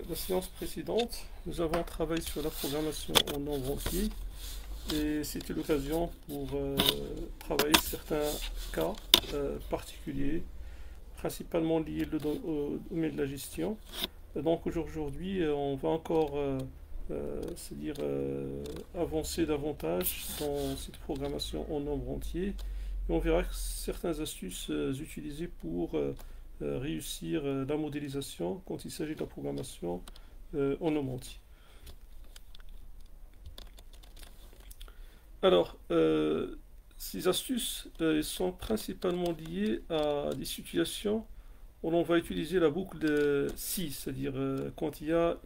la séance précédente, nous avons travaillé sur la programmation en nombre entier et c'était l'occasion pour travailler certains cas particuliers, principalement liés au domaine de la gestion. Donc aujourd'hui, on va encore c'est-à-dire avancer davantage dans cette programmation en nombre entier et on verra certaines astuces utilisées pour réussir la modélisation quand il s'agit de la programmation en nombre entier. Alors, ces astuces sont principalement liées à des situations où l'on va utiliser la boucle de si, c'est-à-dire quand il y a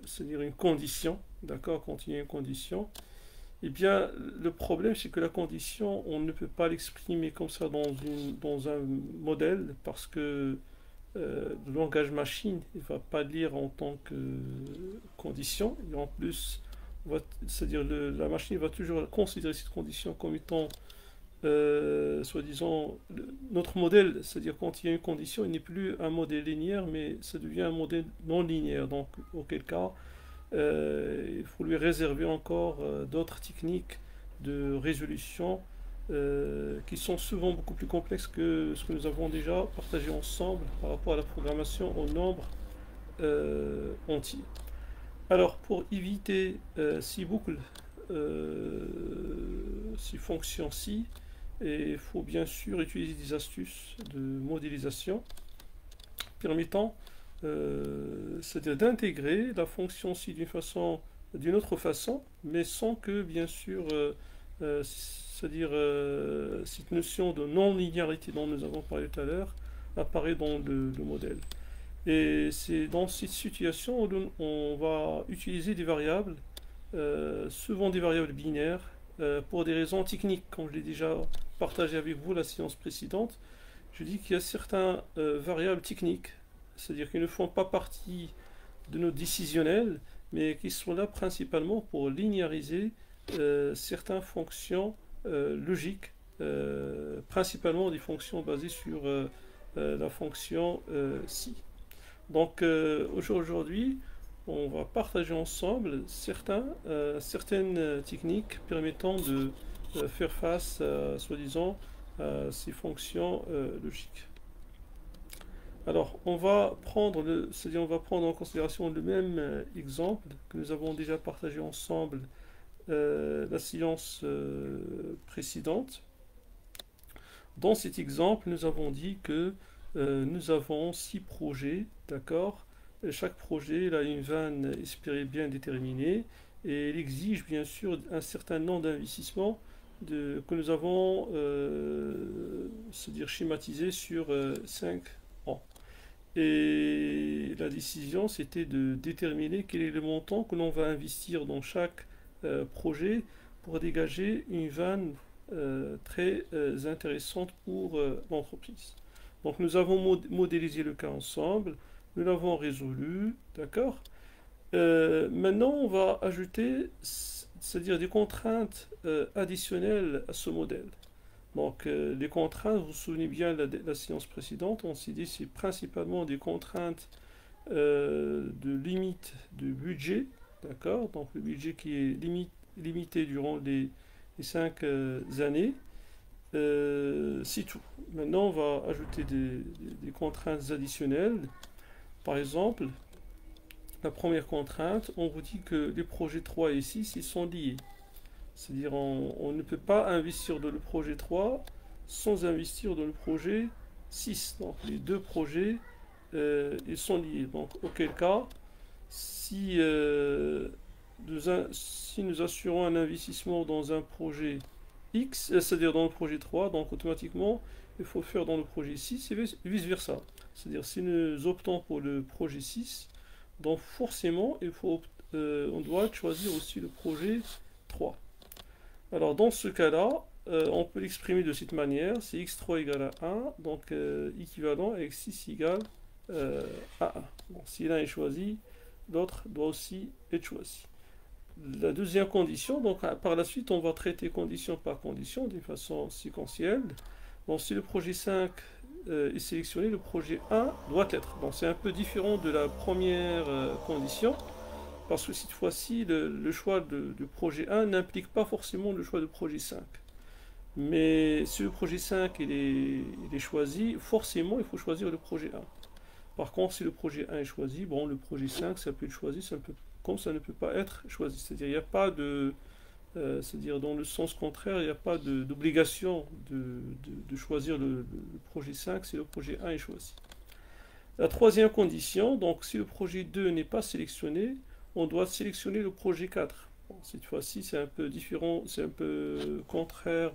c'est-à-dire une condition, d'accord, quand il y a une condition, eh bien, le problème, c'est que la condition, on ne peut pas l'exprimer comme ça dans un modèle parce que le langage machine, il ne va pas lire en tant que condition. Et en plus, c'est-à-dire la machine va toujours considérer cette condition comme étant, soi-disant, notre modèle. C'est-à-dire quand il y a une condition, il n'est plus un modèle linéaire, mais ça devient un modèle non linéaire. Donc, auquel cas, il faut lui réserver encore d'autres techniques de résolution qui sont souvent beaucoup plus complexes que ce que nous avons déjà partagé ensemble par rapport à la programmation en nombre entier. Alors, pour éviter ces boucles, ces fonctions-ci, il faut bien sûr utiliser des astuces de modélisation permettant c'est-à-dire d'intégrer la fonction ci d'une autre façon, mais sans que, bien sûr, c'est-à-dire cette notion de non-linéarité dont nous avons parlé tout à l'heure apparaît dans le modèle. Et c'est dans cette situation où on va utiliser des variables, souvent des variables binaires, pour des raisons techniques, comme je l'ai déjà partagé avec vous la séance précédente. Je dis qu'il y a certaines variables techniques, c'est-à-dire qu'ils ne font pas partie de nos décisionnels, mais qui sont là principalement pour linéariser certaines fonctions logiques, principalement des fonctions basées sur la fonction si. Donc aujourd'hui, on va partager ensemble certaines techniques permettant de faire face, soi-disant, à ces fonctions logiques. Alors, c'est-à-dire on va prendre en considération le même exemple que nous avons déjà partagé ensemble la séance précédente. Dans cet exemple, nous avons dit que nous avons 6 projets, d'accord? Chaque projet a une vanne espérée bien déterminée et il exige bien sûr un certain nombre d'investissements que nous avons c'est-à-dire schématisé sur 5 ans. Et la décision, c'était de déterminer quel est le montant que l'on va investir dans chaque projet pour dégager une vanne très intéressante pour l'entreprise. Donc nous avons modélisé le cas ensemble, nous l'avons résolu, d'accord. Maintenant, on va ajouter, c'est-à-dire des contraintes additionnelles à ce modèle. Donc les contraintes, vous vous souvenez bien de la séance précédente, on s'est dit c'est principalement des contraintes de limite de budget, d'accord? Donc le budget qui est limité durant les 5 années. C'est tout. Maintenant, on va ajouter des contraintes additionnelles. Par exemple, la première contrainte, on vous dit que les projets 3 et 6 ils sont liés. C'est-à-dire on ne peut pas investir dans le projet 3 sans investir dans le projet 6. Donc les deux projets ils sont liés. Donc auquel cas, si nous assurons un investissement dans un projet X, c'est-à-dire dans le projet 3, donc automatiquement il faut faire dans le projet 6 et vice-versa. C'est-à-dire si nous optons pour le projet 6, donc forcément on doit choisir aussi le projet 3. Alors dans ce cas-là, on peut l'exprimer de cette manière, c'est x3 égale à 1, donc équivalent à x6 égale à 1. Bon, si l'un est choisi, l'autre doit aussi être choisi. La deuxième condition, donc par la suite, on va traiter condition par condition d'une façon séquentielle. Donc si le projet 5 est sélectionné, le projet 1 doit l'être. Donc c'est un peu différent de la première condition, parce que cette fois-ci, le choix de projet 1 n'implique pas forcément le choix de projet 5. Mais si le projet 5 il est choisi, forcément il faut choisir le projet 1. Par contre, si le projet 1 est choisi, bon, le projet 5, ça peut être choisi, comme ça ne peut pas être choisi. C'est-à-dire, il n'y a pas de... c'est-à-dire, dans le sens contraire, il n'y a pas d'obligation de choisir le projet 5 si le projet 1 est choisi. La troisième condition, donc si le projet 2 n'est pas sélectionné, on doit sélectionner le projet 4. Bon, cette fois-ci, c'est un peu différent, c'est un peu contraire,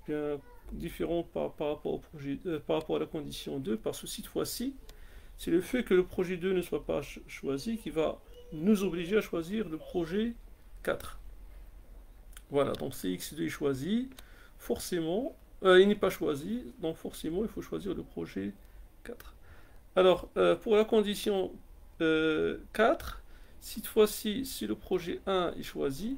bien différent par rapport au projet, par rapport à la condition 2, parce que cette fois-ci, c'est le fait que le projet 2 ne soit pas choisi qui va nous obliger à choisir le projet 4. Voilà, donc si X2 est choisi, forcément, il n'est pas choisi, donc forcément il faut choisir le projet 4. Alors, pour la condition 4, cette fois-ci, si le projet 1 est choisi,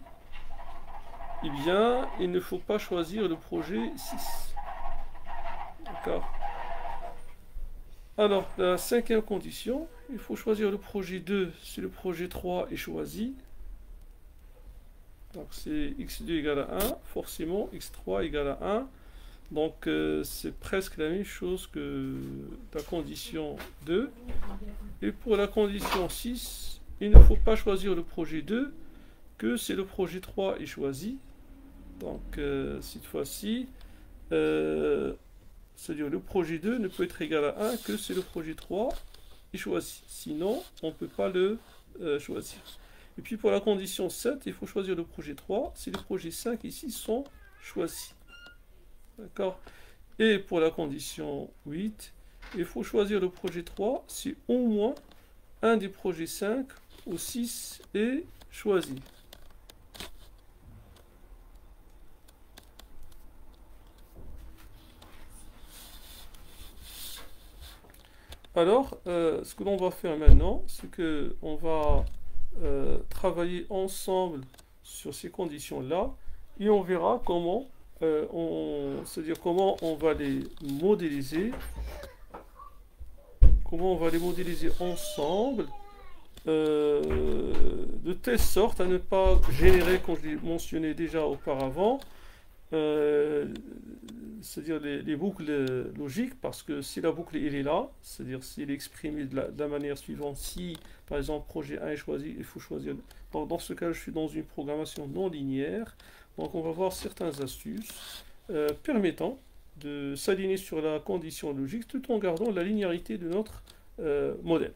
eh bien, il ne faut pas choisir le projet 6. D'accord? Alors, la cinquième condition, il faut choisir le projet 2 si le projet 3 est choisi. Donc, c'est x2 égale à 1, forcément x3 égale à 1. Donc, c'est presque la même chose que la condition 2. Et pour la condition 6, il ne faut pas choisir le projet 2 que si le projet 3 est choisi. Donc, cette fois-ci, c'est-à-dire le projet 2 ne peut être égal à 1 que si le projet 3 est choisi. Sinon, on ne peut pas le choisir. Et puis pour la condition 7, il faut choisir le projet 3 si les projets 5 et 6 sont choisis. D'accord? Et pour la condition 8, il faut choisir le projet 3 si au moins un des projets 5 ou 6 est choisi. Alors, ce que l'on va faire maintenant, c'est que on va travailler ensemble sur ces conditions-là et on verra comment c'est-à-dire comment on va les modéliser, ensemble de telle sorte à ne pas générer, comme je l'ai mentionné déjà auparavant, c'est-à-dire les boucles logiques, parce que si la boucle elle est là, c'est-à-dire si elle est exprimée de la manière suivante, si par exemple projet 1 est choisi, il faut choisir. Dans ce cas, je suis dans une programmation non linéaire, donc on va voir certaines astuces permettant de s'aligner sur la condition logique tout en gardant la linéarité de notre modèle.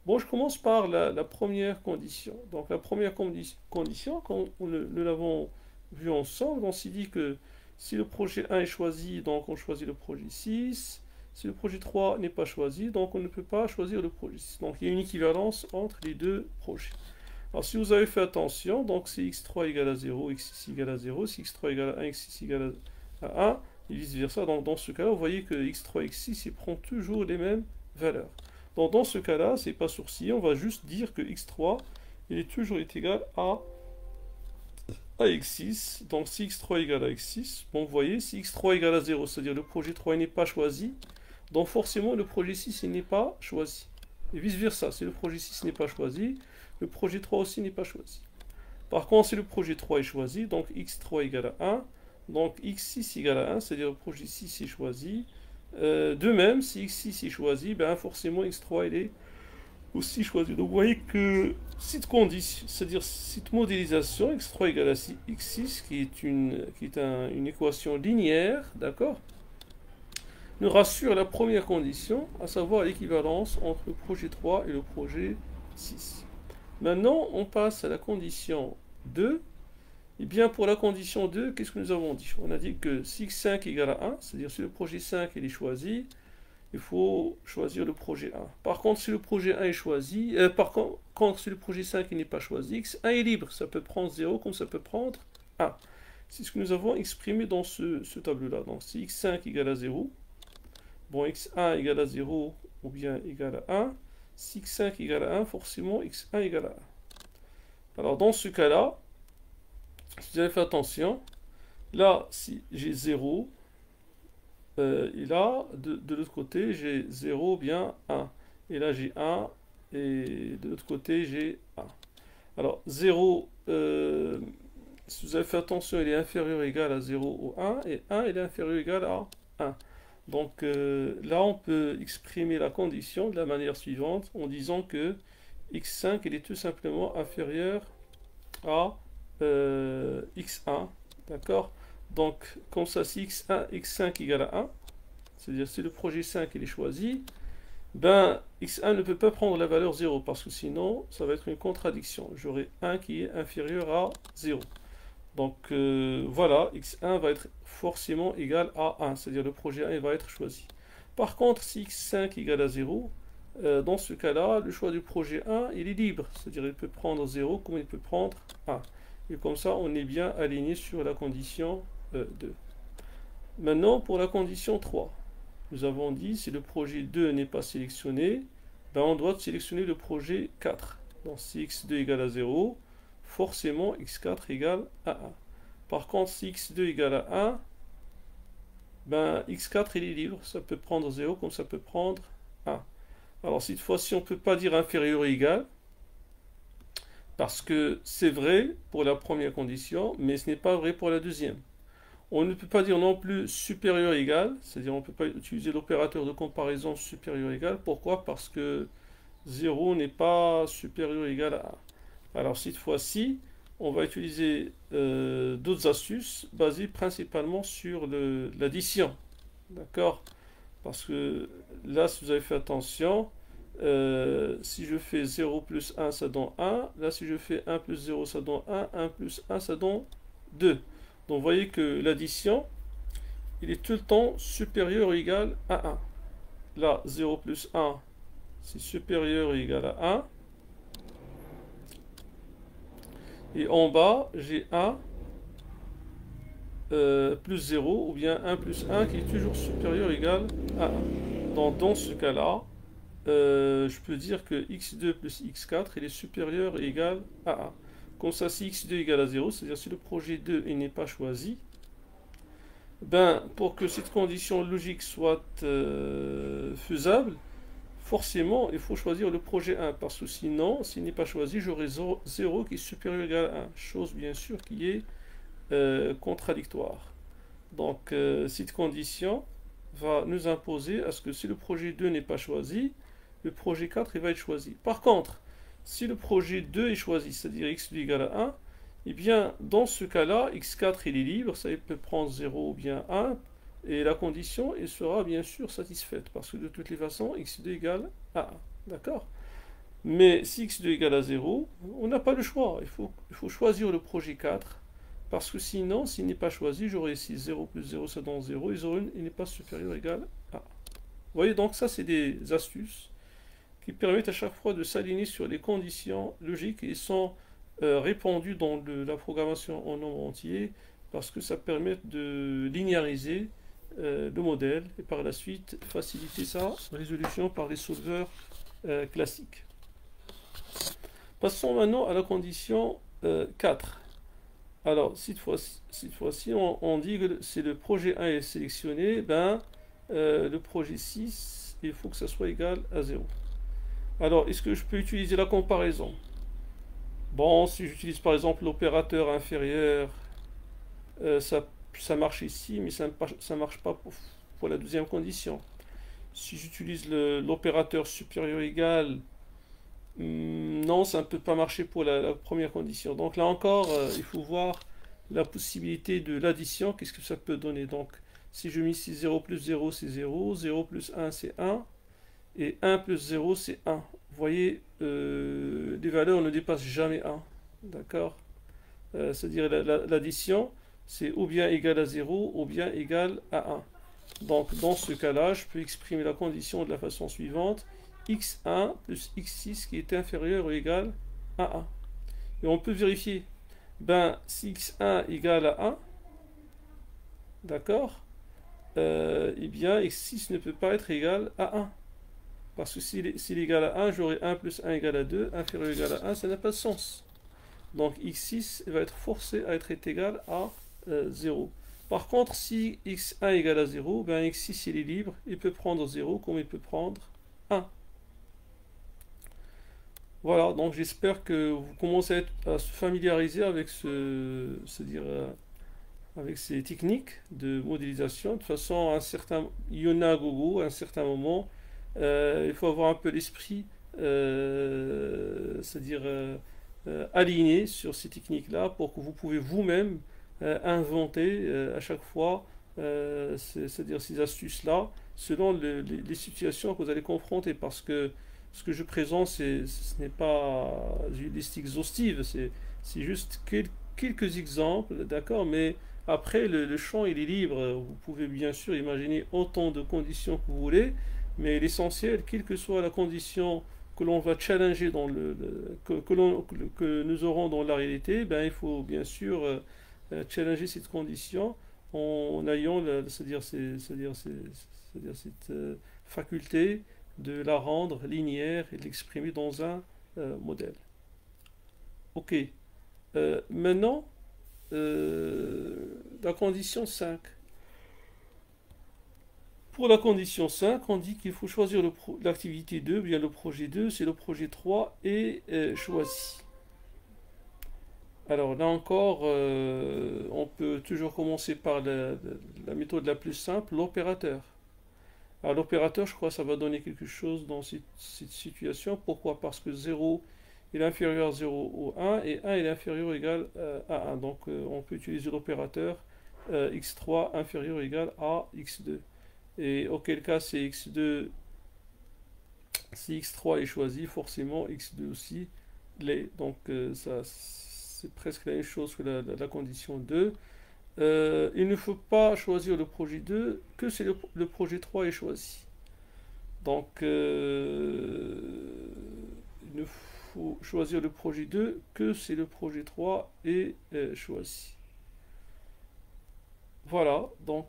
Bon, je commence par la première condition. Donc la première condition, quand nous l'avons vu ensemble, on s'est dit que si le projet 1 est choisi, donc on choisit le projet 6. Si le projet 3 n'est pas choisi, donc on ne peut pas choisir le projet 6. Donc il y a une équivalence entre les deux projets. Alors si vous avez fait attention, donc si x3 égale à 0, x6 égale à 0, si x3 égale à 1, x6 égale à 1, et vice versa. Donc dans ce cas-là, vous voyez que x3 et x6 ils prennent toujours les mêmes valeurs. Donc dans ce cas-là, c'est pas sourcillé, on va juste dire que x3 il est toujours égal à x6, donc si x3 égale à x6, bon vous voyez, si x3 égale à 0, c'est-à-dire le projet 3 n'est pas choisi, donc forcément le projet 6 n'est pas choisi. Et vice versa, si le projet 6 n'est pas choisi, le projet 3 aussi n'est pas choisi. Par contre, si le projet 3 est choisi, donc x3 égale à 1, donc x6 égale à 1, c'est-à-dire le projet 6 est choisi. De même, si x6 est choisi, ben forcément x3 il est aussi choisi. Donc vous voyez que cette condition, c'est-à-dire cette modélisation x3 égale à x6, qui est une équation linéaire, d'accord, nous rassure la première condition, à savoir l'équivalence entre le projet 3 et le projet 6. Maintenant, on passe à la condition 2. Et bien pour la condition 2, qu'est-ce que nous avons dit? On a dit que si x5 égale à 1, c'est-à-dire si le projet 5 est choisi, il faut choisir le projet 1. Par contre, si le projet 1 est choisi, si le projet 5 n'est pas choisi, x1 est libre. Ça peut prendre 0 comme ça peut prendre 1. C'est ce que nous avons exprimé dans ce tableau-là. Donc si x5 égale à 0, bon, x1 égale à 0 ou bien égale à 1. Si x5 égale à 1, forcément x1 égale à 1. Alors dans ce cas-là, si vous avez fait attention, là, si j'ai 0, et là, de l'autre côté, j'ai 0 ou bien 1. Et là, j'ai 1, et de l'autre côté, j'ai 1. Alors, 0, si vous avez fait attention, il est inférieur ou égal à 0 ou 1, et 1, il est inférieur ou égal à 1. Donc là, on peut exprimer la condition de la manière suivante, en disant que x5, il est tout simplement inférieur à x1, d'accord? Donc, comme ça, si x5 égale à 1, c'est-à-dire si le projet 5 il est choisi, ben x1 ne peut pas prendre la valeur 0, parce que sinon, ça va être une contradiction. J'aurai 1 qui est inférieur à 0. Donc voilà, x1 va être forcément égal à 1, c'est-à-dire le projet 1 il va être choisi. Par contre, si x5 égale à 0, dans ce cas-là, le choix du projet 1, il est libre, c'est-à-dire il peut prendre 0 comme il peut prendre 1. Et comme ça, on est bien aligné sur la condition 2. Maintenant, pour la condition 3, nous avons dit, si le projet 2 n'est pas sélectionné, ben on doit sélectionner le projet 4. Donc si x2 égale à 0, forcément x4 égale à 1. Par contre, si x2 égale à 1, ben x4 il est libre, ça peut prendre 0 comme ça peut prendre 1. Alors cette fois-ci, on ne peut pas dire inférieur ou égal, parce que c'est vrai pour la première condition, mais ce n'est pas vrai pour la deuxième. On ne peut pas dire non plus supérieur ou égal, c'est-à-dire on ne peut pas utiliser l'opérateur de comparaison supérieur ou égal. Pourquoi? Parce que 0 n'est pas supérieur ou égal à 1. Alors cette fois-ci, on va utiliser d'autres astuces basées principalement sur l'addition. D'accord? Parce que là, si vous avez fait attention, si je fais 0 plus 1, ça donne 1. Là, si je fais 1 plus 0, ça donne 1. 1 plus 1, ça donne 2. Donc, vous voyez que l'addition, il est tout le temps supérieur ou égal à 1. Là, 0 plus 1, c'est supérieur ou égal à 1. Et en bas, j'ai 1 plus 0, ou bien 1 plus 1 qui est toujours supérieur ou égal à 1. Donc, dans ce cas-là, je peux dire que x2 plus x4, il est supérieur et égal à 1. Comme ça, si x2 égale à 0, c'est-à-dire si le projet 2 n'est pas choisi, ben, pour que cette condition logique soit faisable, forcément, il faut choisir le projet 1, parce que sinon, s'il n'est pas choisi, j'aurai 0 qui est supérieur ou égal à 1, chose bien sûr qui est contradictoire. Donc, cette condition va nous imposer à ce que si le projet 2 n'est pas choisi, le projet 4 il va être choisi. Par contre, si le projet 2 est choisi, c'est-à-dire x2 égale à 1, eh bien, dans ce cas-là, x4 il est libre, ça il peut prendre 0 ou bien 1, et la condition elle sera bien sûr satisfaite, parce que de toutes les façons, x2 égale à 1. D'accord? Mais si x2 égale à 0, on n'a pas le choix, il faut choisir le projet 4, parce que sinon, s'il n'est pas choisi, j'aurai ici 0 plus 0, ça donne 0, et 0 il n'est pas supérieur ou égal à 1. Vous voyez, donc ça c'est des astuces qui permettent à chaque fois de s'aligner sur les conditions logiques et sont répandues dans la programmation en nombre entier parce que ça permet de linéariser le modèle et par la suite faciliter sa résolution par les solveurs classiques. Passons maintenant à la condition 4. Alors, cette fois-ci, on dit que si le projet 1 est sélectionné, ben, le projet 6, il faut que ça soit égal à 0. Alors, est-ce que je peux utiliser la comparaison? Bon, si j'utilise par exemple l'opérateur inférieur, ça marche ici, mais ça ne marche pas pour la deuxième condition. Si j'utilise l'opérateur supérieur égal, non, ça ne peut pas marcher pour la première condition. Donc là encore, il faut voir la possibilité de l'addition, qu'est-ce que ça peut donner. Donc, si je mets ici 0 plus 0, c'est 0, 0 plus 1, c'est 1, et 1 plus 0, c'est 1. Vous voyez, les valeurs ne dépassent jamais 1. D'accord? C'est-à-dire l'addition, c'est ou bien égal à 0, ou bien égal à 1. Donc, dans ce cas-là, je peux exprimer la condition de la façon suivante. x1 plus x6 qui est inférieur ou égal à 1. Et on peut vérifier. Ben, si x1 égale à 1, d'accord, eh bien, x6 ne peut pas être égal à 1. Parce que s'il est égal à 1, j'aurai 1 plus 1 égale à 2, inférieur ou égal à 1, ça n'a pas de sens. Donc x6 va être forcé à être égal à 0. Par contre, si x1 égale à 0, ben x6 il est libre, il peut prendre 0 comme il peut prendre 1. Voilà, donc j'espère que vous commencez à se familiariser avec avec ces techniques de modélisation. De toute façon, il y en a à gogo, à un certain moment, il faut avoir un peu l'esprit, c'est-à-dire aligné sur ces techniques-là pour que vous pouvez vous-même inventer à chaque fois, c'est-à-dire ces astuces-là, selon les situations que vous allez confronter. Parce que ce que je présente, ce n'est pas une liste exhaustive, c'est juste quelques exemples, d'accord, mais après, le champ, il est libre. Vous pouvez bien sûr imaginer autant de conditions que vous voulez, mais l'essentiel, quelle que soit la condition que l'on va challenger que nous aurons dans la réalité, ben, il faut bien sûr challenger cette condition en ayant, c'est-à-dire cette faculté de la rendre linéaire et de l'exprimer dans un modèle. Ok. Maintenant, la condition 5. Pour la condition 5, on dit qu'il faut choisir l'activité 2, bien le projet 2, c'est le projet 3 est choisi. Alors là encore, on peut toujours commencer par la méthode la plus simple, l'opérateur. Alors l'opérateur, je crois que ça va donner quelque chose dans cette situation. Pourquoi? Parce que 0 il est inférieur à 0 ou 1 et 1 il est inférieur ou égal à 1. Donc on peut utiliser l'opérateur x3 inférieur ou égal à x2. Et auquel cas c'est x2, si x3 est choisi, forcément x2 aussi l'est. Donc ça c'est presque la même chose que la condition 2. Il ne faut pas choisir le projet 2 que si le projet 3 est choisi. Donc il ne faut choisir le projet 2 que si le projet 3 est choisi. Voilà, donc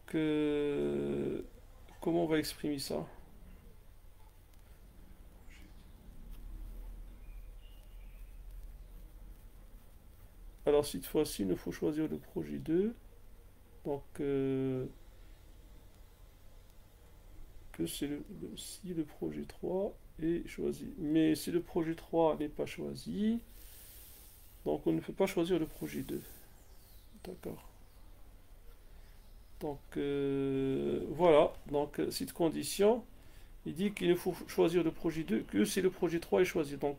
comment on va exprimer ça? Alors cette fois-ci, il nous faut choisir le projet 2. Donc que c'est si le projet 3 est choisi. Mais si le projet 3 n'est pas choisi, donc on ne peut pas choisir le projet 2. D'accord. Donc voilà, donc cette condition, il dit qu'il ne faut choisir le projet 2 que si le projet 3 est choisi. Donc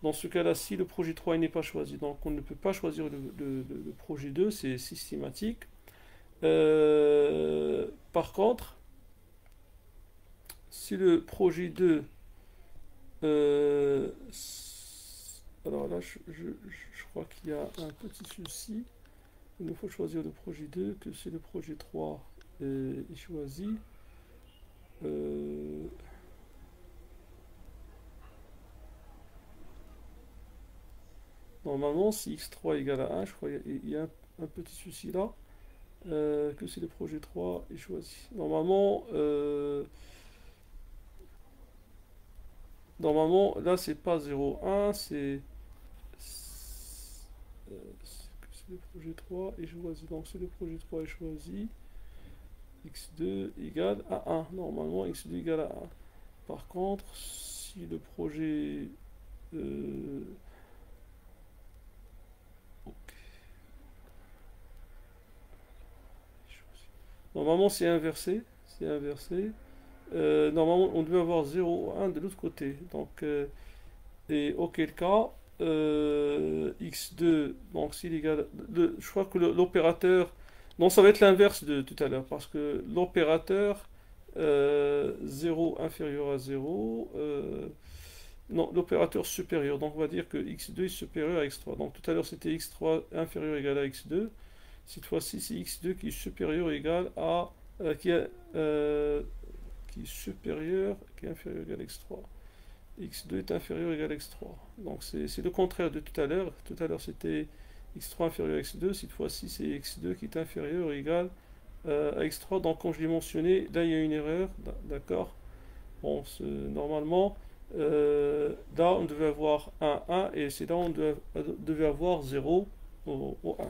dans ce cas-là, si le projet 3 n'est pas choisi, donc on ne peut pas choisir le projet 2, c'est systématique. Par contre, si le projet 2, alors là, je crois qu'il y a un petit souci. Il nous faut choisir le projet 2, que si le projet 3 est choisi. Normalement, si x3 égale à 1, je crois qu'il y a un petit souci là, que si le projet 3 est choisi. Normalement là, c'est pas 0, 1, c'est que si le projet 3 est choisi. Donc, si le projet 3 est choisi, x2 égale à 1. Normalement, x2 égale à 1. Par contre, si le projet... ok. Normalement, c'est inversé. C'est inversé. Normalement, on devait avoir 0 ou 1 de l'autre côté. Donc, et auquel cas, x2, donc s'il est égal... je crois que l'opérateur... Non, ça va être l'inverse de tout à l'heure, parce que l'opérateur 0 inférieur à 0, non, l'opérateur supérieur, donc on va dire que x2 est supérieur à x3. Donc tout à l'heure c'était x3 inférieur ou égal à x2, cette fois-ci c'est x2 qui est supérieur ou égal à... qui est supérieur, qui est inférieur ou égal à x3. x2 est inférieur ou égal à x3. Donc c'est le contraire de tout à l'heure. Tout à l'heure c'était x3 inférieur à x2. Cette fois-ci c'est x2 qui est inférieur ou égal à x3. Donc comme je l'ai mentionné, là il y a une erreur. D'accord. Bon, normalement, là on devait avoir 1, 1 et c'est là on devait avoir 0 au 1.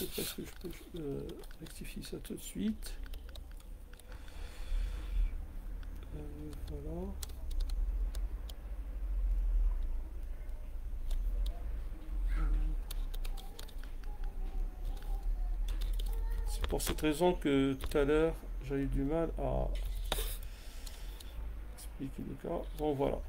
sais pas si je peux rectifier ça tout de suite. Voilà. C'est pour cette raison que tout à l'heure, j'avais du mal à expliquer le cas. Bon, voilà.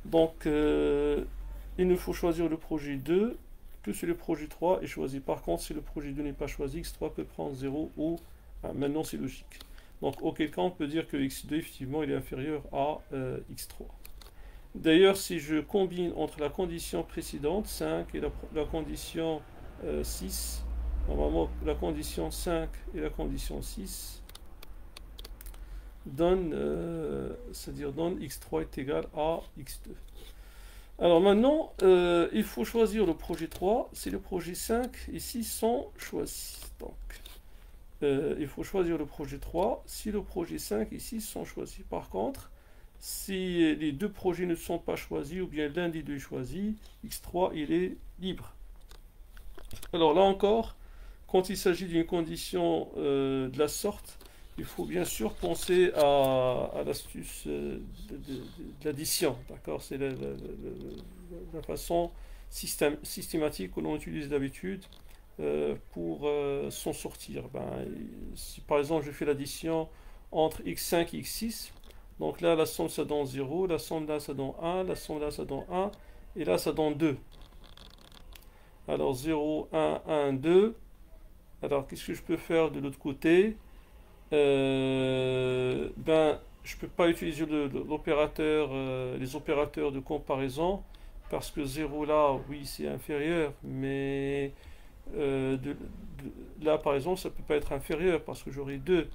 Donc, il nous faut choisir le projet 2, que si le projet 3 est choisi. Par contre, si le projet 2 n'est pas choisi, x3 peut prendre 0 ou... Ah, maintenant, c'est logique. Donc, auquel cas, on peut dire que x2, effectivement, il est inférieur à x3. D'ailleurs, si je combine entre la condition précédente, 5, et la condition 6, normalement, la condition 5 et la condition 6 donne, c'est-à-dire donne x3 est égal à x2. Alors maintenant, il faut choisir le projet 3 si le projet 5 et 6 sont choisis. Donc, il faut choisir le projet 3 si le projet 5 et 6 sont choisis. Par contre, si les deux projets ne sont pas choisis, ou bien l'un des deux est choisi, x3 il est libre. Alors là encore, quand il s'agit d'une condition de la sorte, il faut bien sûr penser à l'astuce de l'addition. D'accord? C'est la façon systématique que l'on utilise d'habitude pour s'en sortir. Si par exemple je fais l'addition entre x5 et x6, donc là la somme ça donne 0, la somme là ça donne 1, la somme là ça donne 1, et là ça donne 2. Alors 0, 1, 1, 2. Alors qu'est-ce que je peux faire de l'autre côté? Je peux pas utiliser l'opérateur, les opérateurs de comparaison, parce que 0 là, oui, c'est inférieur, mais là, par exemple, ça peut pas être inférieur, parce que j'aurai 2.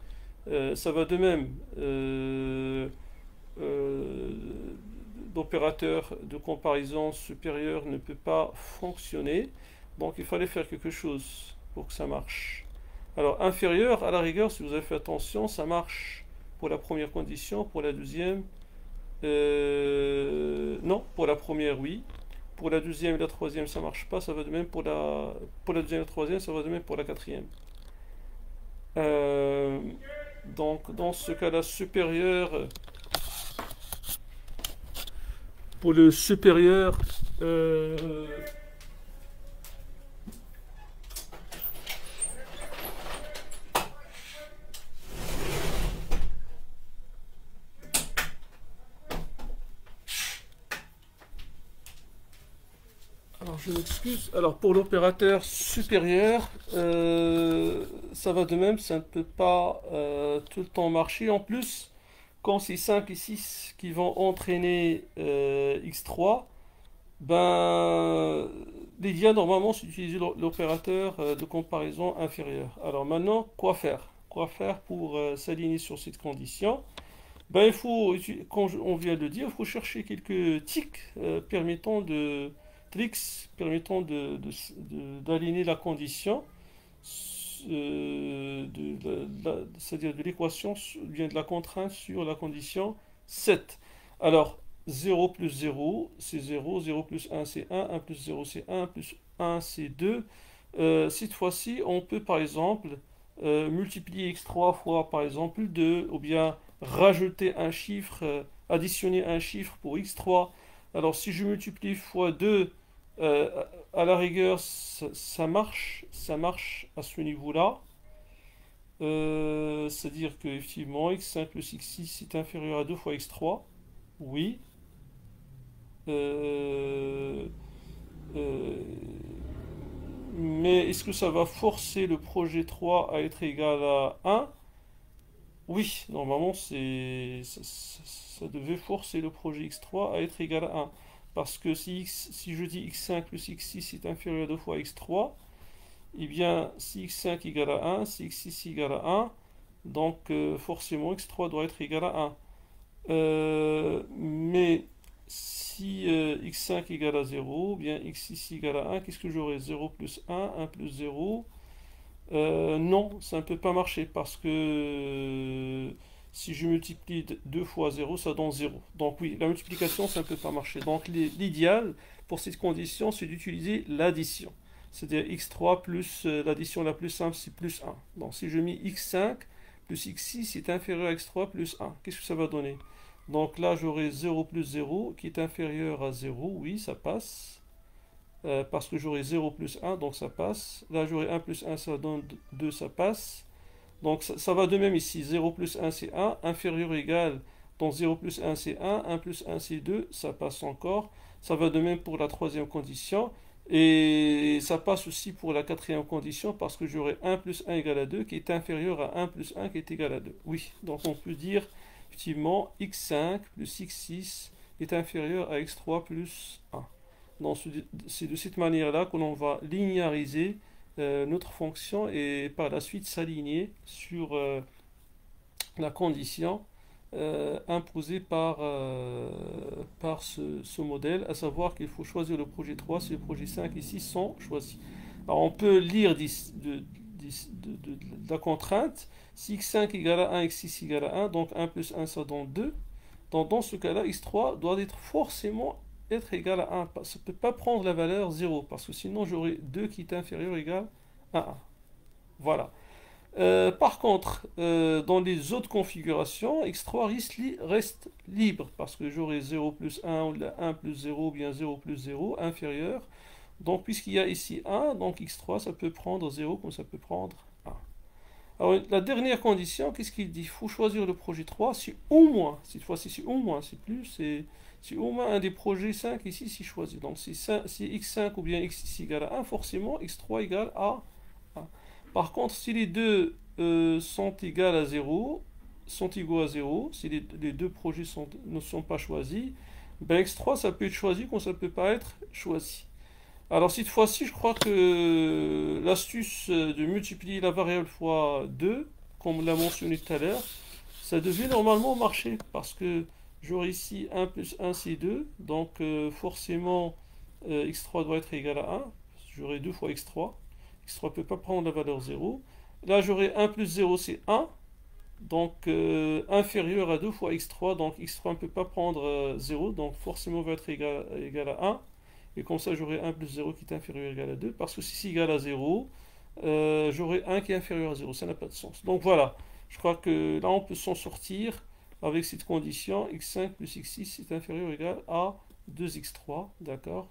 Ça va de même. L'opérateur de comparaison supérieur ne peut pas fonctionner, donc il fallait faire quelque chose pour que ça marche. Alors, inférieur, à la rigueur, si vous avez fait attention, ça marche pour la première condition, pour la deuxième, non, pour la première, oui. Pour la deuxième et la troisième, ça marche pas, ça va de même pour la deuxième et la troisième, ça va de même pour la quatrième. Donc, dans ce cas-là, supérieur, pour le supérieur, alors je m'excuse. Alors pour l'opérateur supérieur, ça va de même, ça ne peut pas tout le temps marcher. En plus, quand c'est 5 et 6 qui vont entraîner x3, l'idéal normalement c'est d'utiliser l'opérateur de comparaison inférieur. Alors maintenant, quoi faire? Quoi faire pour s'aligner sur cette condition? Il faut, comme on vient de le dire, il faut chercher quelques tics permettant de tricks permettant d'aligner la condition, c'est-à-dire de l'équation, bien de la contrainte sur la condition 7. Alors, 0 plus 0, c'est 0, 0 plus 1, c'est 1, 1 plus 0, c'est 1, plus 1, c'est 2. Cette fois-ci, on peut par exemple multiplier x3 fois par exemple 2, ou bien rajouter un chiffre, additionner un chiffre pour x3. Alors si je multiplie fois 2, à la rigueur, ça marche à ce niveau-là. C'est-à-dire que effectivement, x5 plus x6 est inférieur à 2 fois x3. Oui. Mais est-ce que ça va forcer le projet 3 à être égal à 1? Oui, normalement, ça devait forcer le projet x3 à être égal à 1. Parce que si je dis x5 plus x6 est inférieur à 2 fois x3, eh bien, si x5 égale à 1, si x6 égale à 1, donc forcément x3 doit être égal à 1. Mais si x5 égale à 0, bien x6 égale à 1, qu'est-ce que j'aurai? 0 plus 1, 1 plus 0. Non, ça ne peut pas marcher parce que si je multiplie 2 fois 0, ça donne 0. Donc oui, la multiplication, ça ne peut pas marcher. Donc l'idéal pour cette condition, c'est d'utiliser l'addition. C'est-à-dire x3 plus l'addition la plus simple, c'est plus 1. Donc si je mets x5 plus x6 est inférieur à x3 plus 1, qu'est-ce que ça va donner? Donc là, j'aurai 0 plus 0 qui est inférieur à 0, oui, ça passe. Parce que j'aurai 0 plus 1, donc ça passe. Là, j'aurai 1 plus 1, ça donne 2, ça passe. Donc ça va de même ici. 0 plus 1, c'est 1. Inférieur ou égal, donc 0 plus 1, c'est 1. 1 plus 1, c'est 2. Ça passe encore. Ça va de même pour la troisième condition. Et ça passe aussi pour la quatrième condition parce que j'aurai 1 plus 1 égale à 2 qui est inférieur à 1 plus 1 qui est égal à 2. Oui, donc on peut dire effectivement x5 plus x6 est inférieur à x3 plus 1. Donc c'est de cette manière-là que l'on va linéariser notre fonction et par la suite s'aligner sur la condition imposée par ce modèle, à savoir qu'il faut choisir le projet 3 si le projet 5 et 6 sont choisis. Alors on peut lire de la contrainte, si x5 égale à 1, x6 égale à 1, donc 1 plus 1 ça donne 2. Donc dans ce cas-là, x3 doit être forcément être égal à 1. Ça ne peut pas prendre la valeur 0, parce que sinon j'aurai 2 qui est inférieur ou égal à 1. Voilà. Par contre, dans les autres configurations, x3 reste libre, parce que j'aurai 0 plus 1, ou 1 plus 0, ou bien 0 plus 0, inférieur. Donc puisqu'il y a ici 1, donc x3, ça peut prendre 0 comme ça peut prendre 1. Alors la dernière condition, qu'est-ce qu'il dit? Il faut choisir le projet 3 si au moins, cette fois-ci c'est au moins, c'est plus, c'est au moins un des projets 5 ici si choisi. Donc si x5 ou bien x6 égale à 1, forcément x3 égale à 1. Par contre, si les deux sont égaux à 0, si les deux projets ne sont pas choisis, ben x3 ça peut être choisi comme ça ne peut pas être choisi. Alors cette fois-ci, je crois que l'astuce de multiplier la variable fois 2, comme on l'a mentionné tout à l'heure, ça devait normalement marcher parce que j'aurai ici 1 plus 1 c'est 2, donc forcément x3 doit être égal à 1, j'aurai 2 fois x3, x3 ne peut pas prendre la valeur 0. Là j'aurai 1 plus 0 c'est 1, donc inférieur à 2 fois x3, donc x3 ne peut pas prendre 0, donc forcément va être égal à 1. Et comme ça, j'aurai 1 plus 0 qui est inférieur ou égal à 2. Parce que si c'est égal à 0, j'aurai 1 qui est inférieur à 0. Ça n'a pas de sens. Donc voilà, je crois que là, on peut s'en sortir avec cette condition. x5 plus x6 est inférieur ou égal à 2x3. D'accord?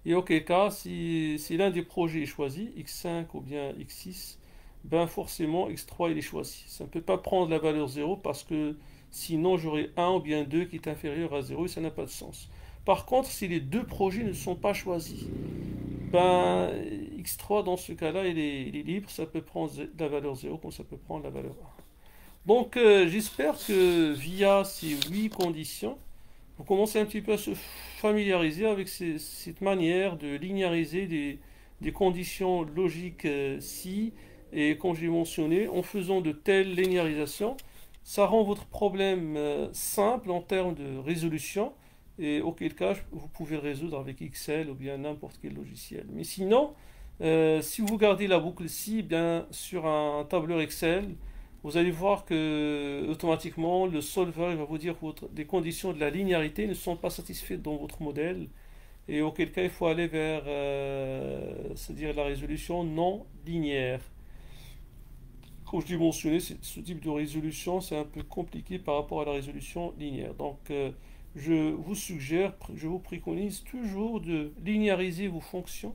Et auquel cas, si l'un des projets est choisi, x5 ou bien x6, ben forcément, x3 il est choisi. Ça ne peut pas prendre la valeur 0 parce que sinon, j'aurai 1 ou bien 2 qui est inférieur à 0 et ça n'a pas de sens. Par contre, si les deux projets ne sont pas choisis, ben, x3 dans ce cas-là, il est libre, ça peut prendre la valeur 0 comme ça peut prendre la valeur 1. Donc j'espère que via ces 8 conditions, vous commencez un petit peu à se familiariser avec cette manière de linéariser des conditions logiques si, et comme j'ai mentionné, en faisant de telles linéarisations, ça rend votre problème simple en termes de résolution et auquel cas vous pouvez le résoudre avec Excel ou bien n'importe quel logiciel. Mais sinon, si vous gardez la boucle si bien sur un tableur Excel, vous allez voir que automatiquement le solver va vous dire que les conditions de la linéarité ne sont pas satisfaites dans votre modèle et auquel cas il faut aller vers c'est-à-dire la résolution non linéaire. Comme je l'ai mentionné, ce type de résolution c'est un peu compliqué par rapport à la résolution linéaire. Donc je vous suggère, je vous préconise toujours de linéariser vos fonctions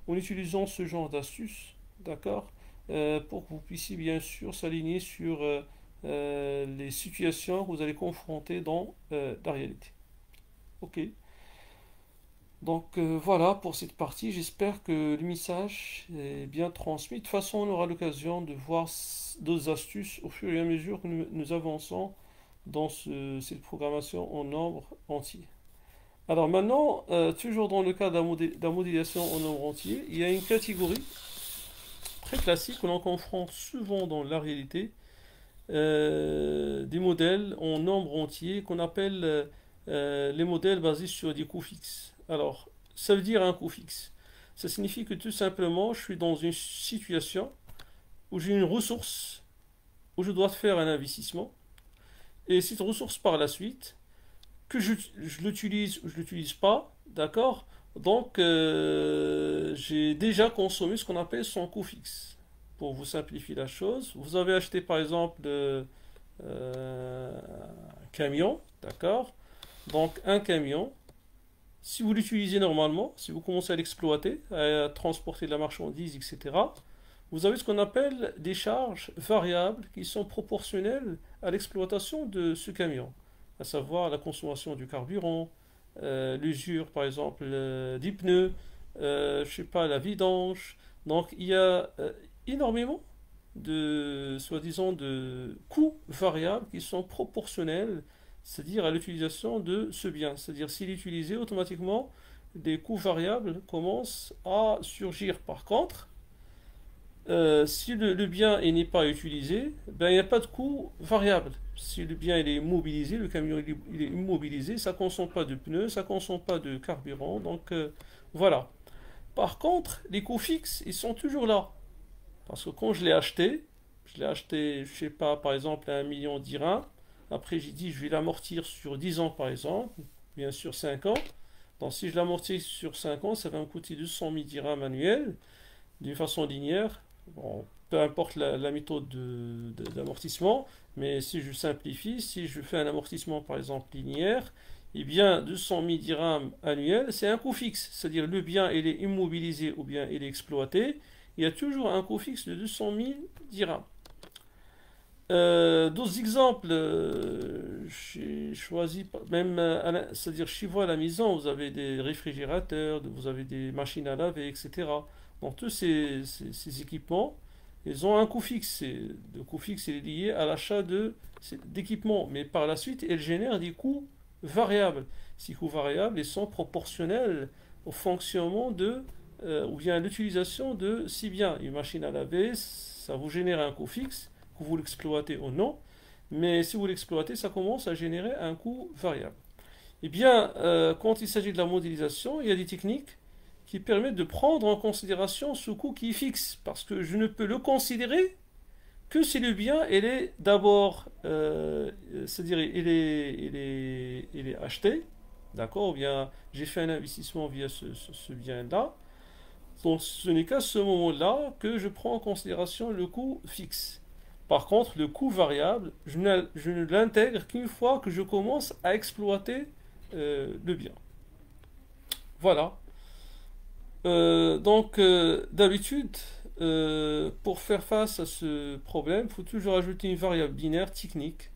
en utilisant ce genre d'astuce, d'accord, pour que vous puissiez bien sûr s'aligner sur les situations que vous allez confronter dans la réalité. Ok. Donc voilà pour cette partie. J'espère que le message est bien transmis. De toute façon, on aura l'occasion de voir d'autres astuces au fur et à mesure que nous avançons dans cette programmation en nombre entier. Alors maintenant, toujours dans le cas de la modélisation en nombre entier, il y a une catégorie très classique que l'on confronte souvent dans la réalité, des modèles en nombre entier qu'on appelle les modèles basés sur des coûts fixes. Alors, ça veut dire un coût fixe. Ça signifie que tout simplement, je suis dans une situation où j'ai une ressource, où je dois faire un investissement, et cette ressource par la suite, que je l'utilise ou je ne l'utilise pas, d'accord, Donc, j'ai déjà consommé ce qu'on appelle son coût fixe. Pour vous simplifier la chose, vous avez acheté par exemple un camion, d'accord? Donc, un camion, si vous l'utilisez normalement, si vous commencez à l'exploiter, à transporter de la marchandise, etc., vous avez ce qu'on appelle des charges variables qui sont proportionnelles à l'exploitation de ce camion, à savoir la consommation du carburant, l'usure par exemple des pneus, je sais pas, la vidange. Donc il y a énormément de soi-disant de coûts variables qui sont proportionnels, c'est-à-dire à l'utilisation de ce bien. C'est-à-dire s'il est utilisé automatiquement, des coûts variables commencent à surgir. Par contre, si le bien n'est pas utilisé, ben, il n'y a pas de coût variable. Si le bien il est immobilisé, le camion il est immobilisé, ça ne consomme pas de pneus, ça ne consomme pas de carburant. Donc voilà. Par contre, les coûts fixes, ils sont toujours là. Parce que quand je l'ai acheté, je sais pas, par exemple, à 1 million dirhams. Après, j'ai dit, je vais l'amortir sur 10 ans, par exemple, bien sûr 5 ans. Donc, si je l'amortis sur 5 ans, ça va me coûter 200 000 dirhams annuels, d'une façon linéaire. Bon, peu importe la méthode d'amortissement, mais si je simplifie, si je fais un amortissement, par exemple, linéaire, eh bien, 200 000 dirhams annuels, c'est un coût fixe. C'est-à-dire, le bien, il est immobilisé ou bien il est exploité. Il y a toujours un coût fixe de 200 000 dirhams. D'autres exemples, j'ai choisi, même, c'est-à-dire chez vous à la maison, vous avez des réfrigérateurs, vous avez des machines à laver, etc. Donc tous ces équipements, ils ont un coût fixe. Le coût fixe est lié à l'achat d'équipements, mais par la suite, ils génèrent des coûts variables. Ces coûts variables, ils sont proportionnels au fonctionnement ou bien à l'utilisation de si bien. Une machine à laver, ça vous génère un coût fixe que vous l'exploitez ou non, mais si vous l'exploitez, ça commence à générer un coût variable. Eh bien, quand il s'agit de la modélisation, il y a des techniques qui permettent de prendre en considération ce coût qui est fixe, parce que je ne peux le considérer que si le bien il est d'abord, c'est-à-dire il est acheté, d'accord, ou bien j'ai fait un investissement via ce bien-là. Donc ce n'est qu'à ce moment-là que je prends en considération le coût fixe. Par contre, le coût variable, je ne l'intègre qu'une fois que je commence à exploiter le bien. Voilà. Donc, d'habitude, pour faire face à ce problème, il faut toujours ajouter une variable binaire technique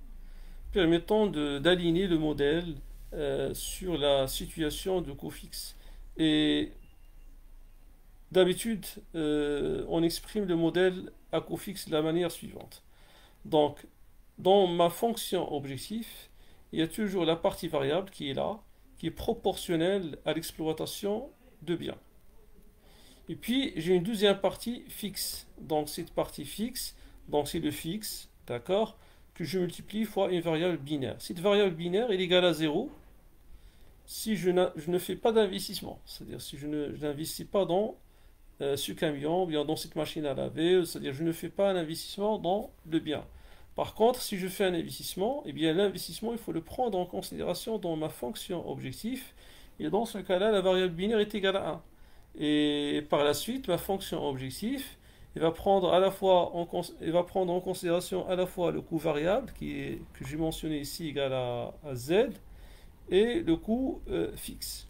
permettant d'aligner le modèle sur la situation de coût fixe. Et d'habitude, on exprime le modèle à coût fixe de la manière suivante. Donc, dans ma fonction objectif, il y a toujours la partie variable qui est là, qui est proportionnelle à l'exploitation de biens. Et puis, j'ai une deuxième partie fixe. Donc, cette partie fixe, donc c'est le fixe, d'accord, que je multiplie fois une variable binaire. Cette variable binaire est égale à 0 si je ne fais pas d'investissement. C'est-à-dire si je n'investis pas dans ce camion, ou bien dans cette machine à laver, c'est-à-dire je ne fais pas un investissement dans le bien. Par contre, si je fais un investissement, eh bien l'investissement, il faut le prendre en considération dans ma fonction objectif. Et dans ce cas-là, la variable binaire est égale à 1. Et par la suite, ma fonction objectif, elle va prendre en considération à la fois le coût variable, que j'ai mentionné ici, égal à z, et le coût fixe.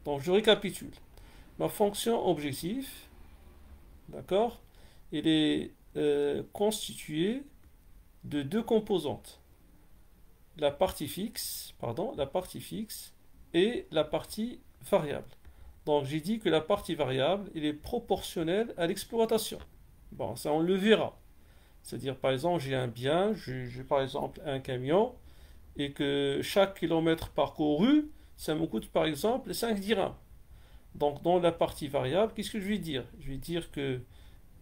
Donc je récapitule. Ma fonction objectif, d'accord, elle est constituée de deux composantes. La partie fixe et la partie variable. Donc j'ai dit que la partie variable, elle est proportionnelle à l'exploitation. Bon, ça on le verra. C'est-à-dire par exemple, j'ai un bien, j'ai par exemple un camion, et que chaque kilomètre parcouru, ça me coûte par exemple 5 dirhams. Donc dans la partie variable, qu'est-ce que je vais dire? Je vais dire que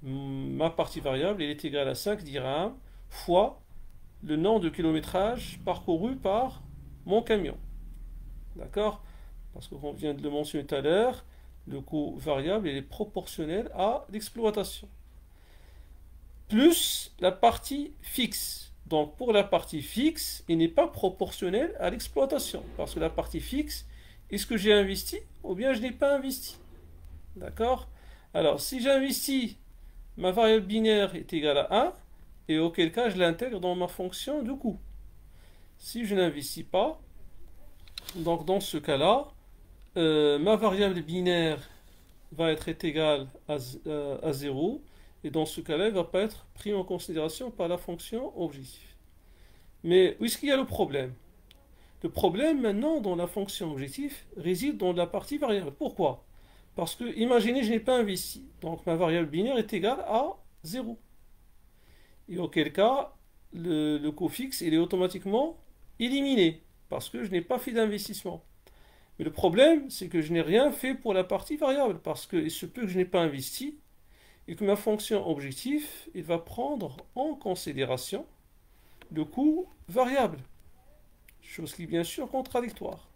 ma partie variable elle est égale à 5 dirhams fois le nombre de kilométrage parcouru par mon camion. D'accord? Parce qu'on vient de le mentionner tout à l'heure, le coût variable il est proportionnel à l'exploitation. Plus la partie fixe. Donc pour la partie fixe, il n'est pas proportionnel à l'exploitation. Parce que la partie fixe, est-ce que j'ai investi ou bien je n'ai pas investi. D'accord? Alors, si j'investis, ma variable binaire est égale à 1, et auquel cas je l'intègre dans ma fonction de coût. Si je n'investis pas, donc dans ce cas-là, ma variable binaire va être égale à 0, et dans ce cas-là, elle ne va pas être prise en considération par la fonction objectif. Mais où est-ce qu'il y a le problème? Le problème maintenant dans la fonction objectif réside dans la partie variable. Pourquoi? Parce que, imaginez, je n'ai pas investi. Donc ma variable binaire est égale à 0. Et auquel cas, le coût fixe, il est automatiquement éliminé. Parce que je n'ai pas fait d'investissement. Mais le problème, c'est que je n'ai rien fait pour la partie variable. Parce que il se peut que je n'ai pas investi. Et que ma fonction objectif, il va prendre en considération le coût variable. Chose qui est bien sûr contradictoire.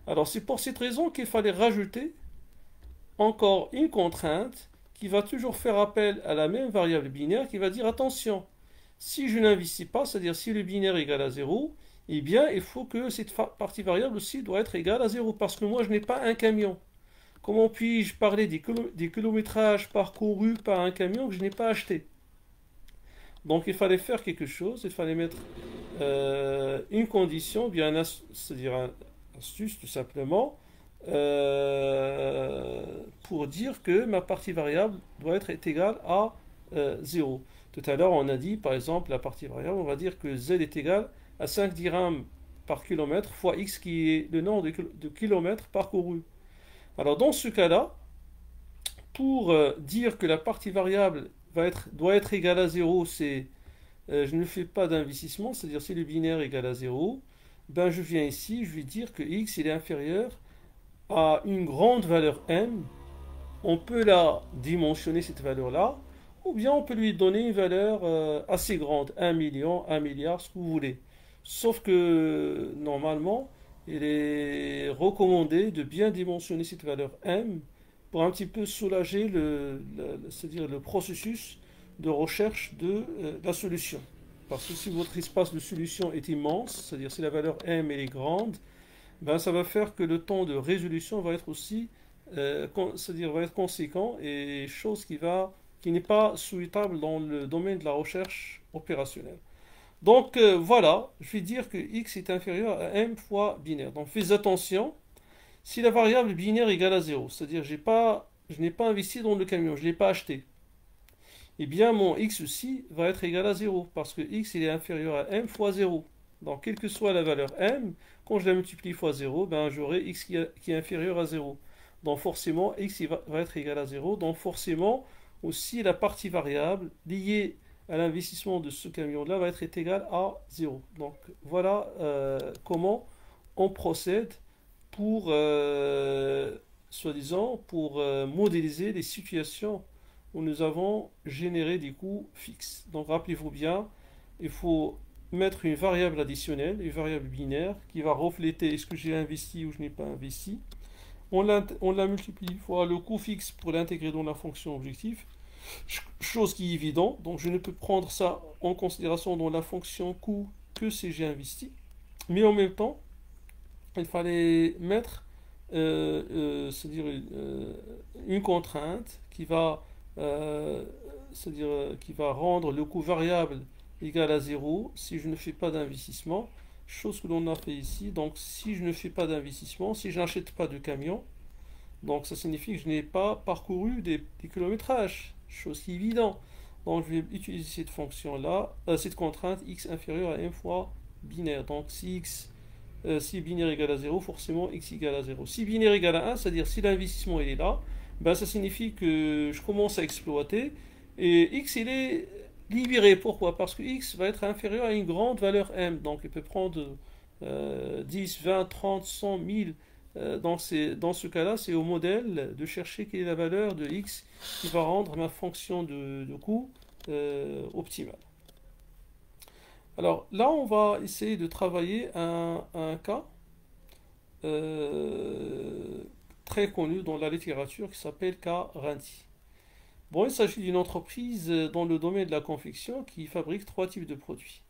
Alors c'est pour cette raison qu'il fallait rajouter encore une contrainte qui va toujours faire appel à la même variable binaire qui va dire attention, si je n'investis pas, c'est-à-dire si le binaire est égal à 0, eh bien il faut que cette partie variable aussi doit être égale à 0 parce que moi je n'ai pas un camion. Comment puis-je parler des kilométrages parcourus par un camion que je n'ai pas acheté? Donc il fallait faire quelque chose, il fallait mettre une condition, bien c'est-à-dire un astuce tout simplement, pour dire que ma partie variable doit être égale à 0. Tout à l'heure on a dit par exemple la partie variable, on va dire que z est égal à 5 dirhams par kilomètre fois x qui est le nombre de kilomètres parcourus. Alors dans ce cas-là, pour dire que la partie variable doit être égale à 0, c'est je ne fais pas d'investissement, c'est-à-dire si le binaire est égal à 0, ben je viens ici, je vais dire que x il est inférieur à une grande valeur m. On peut la dimensionner cette valeur-là, ou bien on peut lui donner une valeur assez grande, 1 million, 1 milliard, ce que vous voulez. Sauf que normalement, il est recommandé de bien dimensionner cette valeur m pour un petit peu soulager c'est-à-dire le processus de recherche de la solution. Parce que si votre espace de solution est immense, c'est-à-dire si la valeur m elle est grande, ben ça va faire que le temps de résolution va être aussi, c'est-à-dire va être conséquent et chose qui n'est pas souhaitable dans le domaine de la recherche opérationnelle. Donc voilà, je vais dire que x est inférieur à m fois binaire. Donc faites attention, si la variable binaire est égale à 0, c'est-à-dire je n'ai pas investi dans le camion, je ne l'ai pas acheté, eh bien mon x aussi va être égal à 0, parce que x il est inférieur à m fois 0. Donc quelle que soit la valeur m, quand je la multiplie fois 0, ben, j'aurai x qui est inférieur à 0. Donc forcément x va être égal à 0, donc forcément aussi la partie variable liée à l'investissement de ce camion-là va être égale à 0. Donc voilà comment on procède pour, soi-disant, pour modéliser les situations où nous avons généré des coûts fixes. Donc rappelez-vous bien, il faut mettre une variable additionnelle, une variable binaire, qui va refléter est-ce que j'ai investi ou je n'ai pas investi. On la multiplie fois le coût fixe pour l'intégrer dans la fonction objectif, chose qui est évidente, donc je ne peux prendre ça en considération dans la fonction coût que si j'ai investi. Mais en même temps, il fallait mettre c'est-à-dire une contrainte c'est-à-dire, qui va rendre le coût variable égal à 0 si je ne fais pas d'investissement, chose que l'on a fait ici. Donc si je ne fais pas d'investissement, si je n'achète pas de camion, donc ça signifie que je n'ai pas parcouru des kilométrages, chose qui est évidente. Donc je vais utiliser cette fonction-là, cette contrainte x inférieure à m fois binaire. Donc si binaire égale à 0, forcément x égale à 0. Si binaire égale à 1, c'est-à-dire si l'investissement il est là, ben ça signifie que je commence à exploiter et x il est libéré. Pourquoi? Parce que x va être inférieur à une grande valeur m. Donc il peut prendre 10, 20, 30, 100, 1000. Dans ce cas-là, c'est au modèle de chercher quelle est la valeur de x qui va rendre ma fonction de coût optimale. Alors là, on va essayer de travailler un cas très connu dans la littérature qui s'appelle cas Rinty. Bon, il s'agit d'une entreprise dans le domaine de la confection qui fabrique 3 types de produits.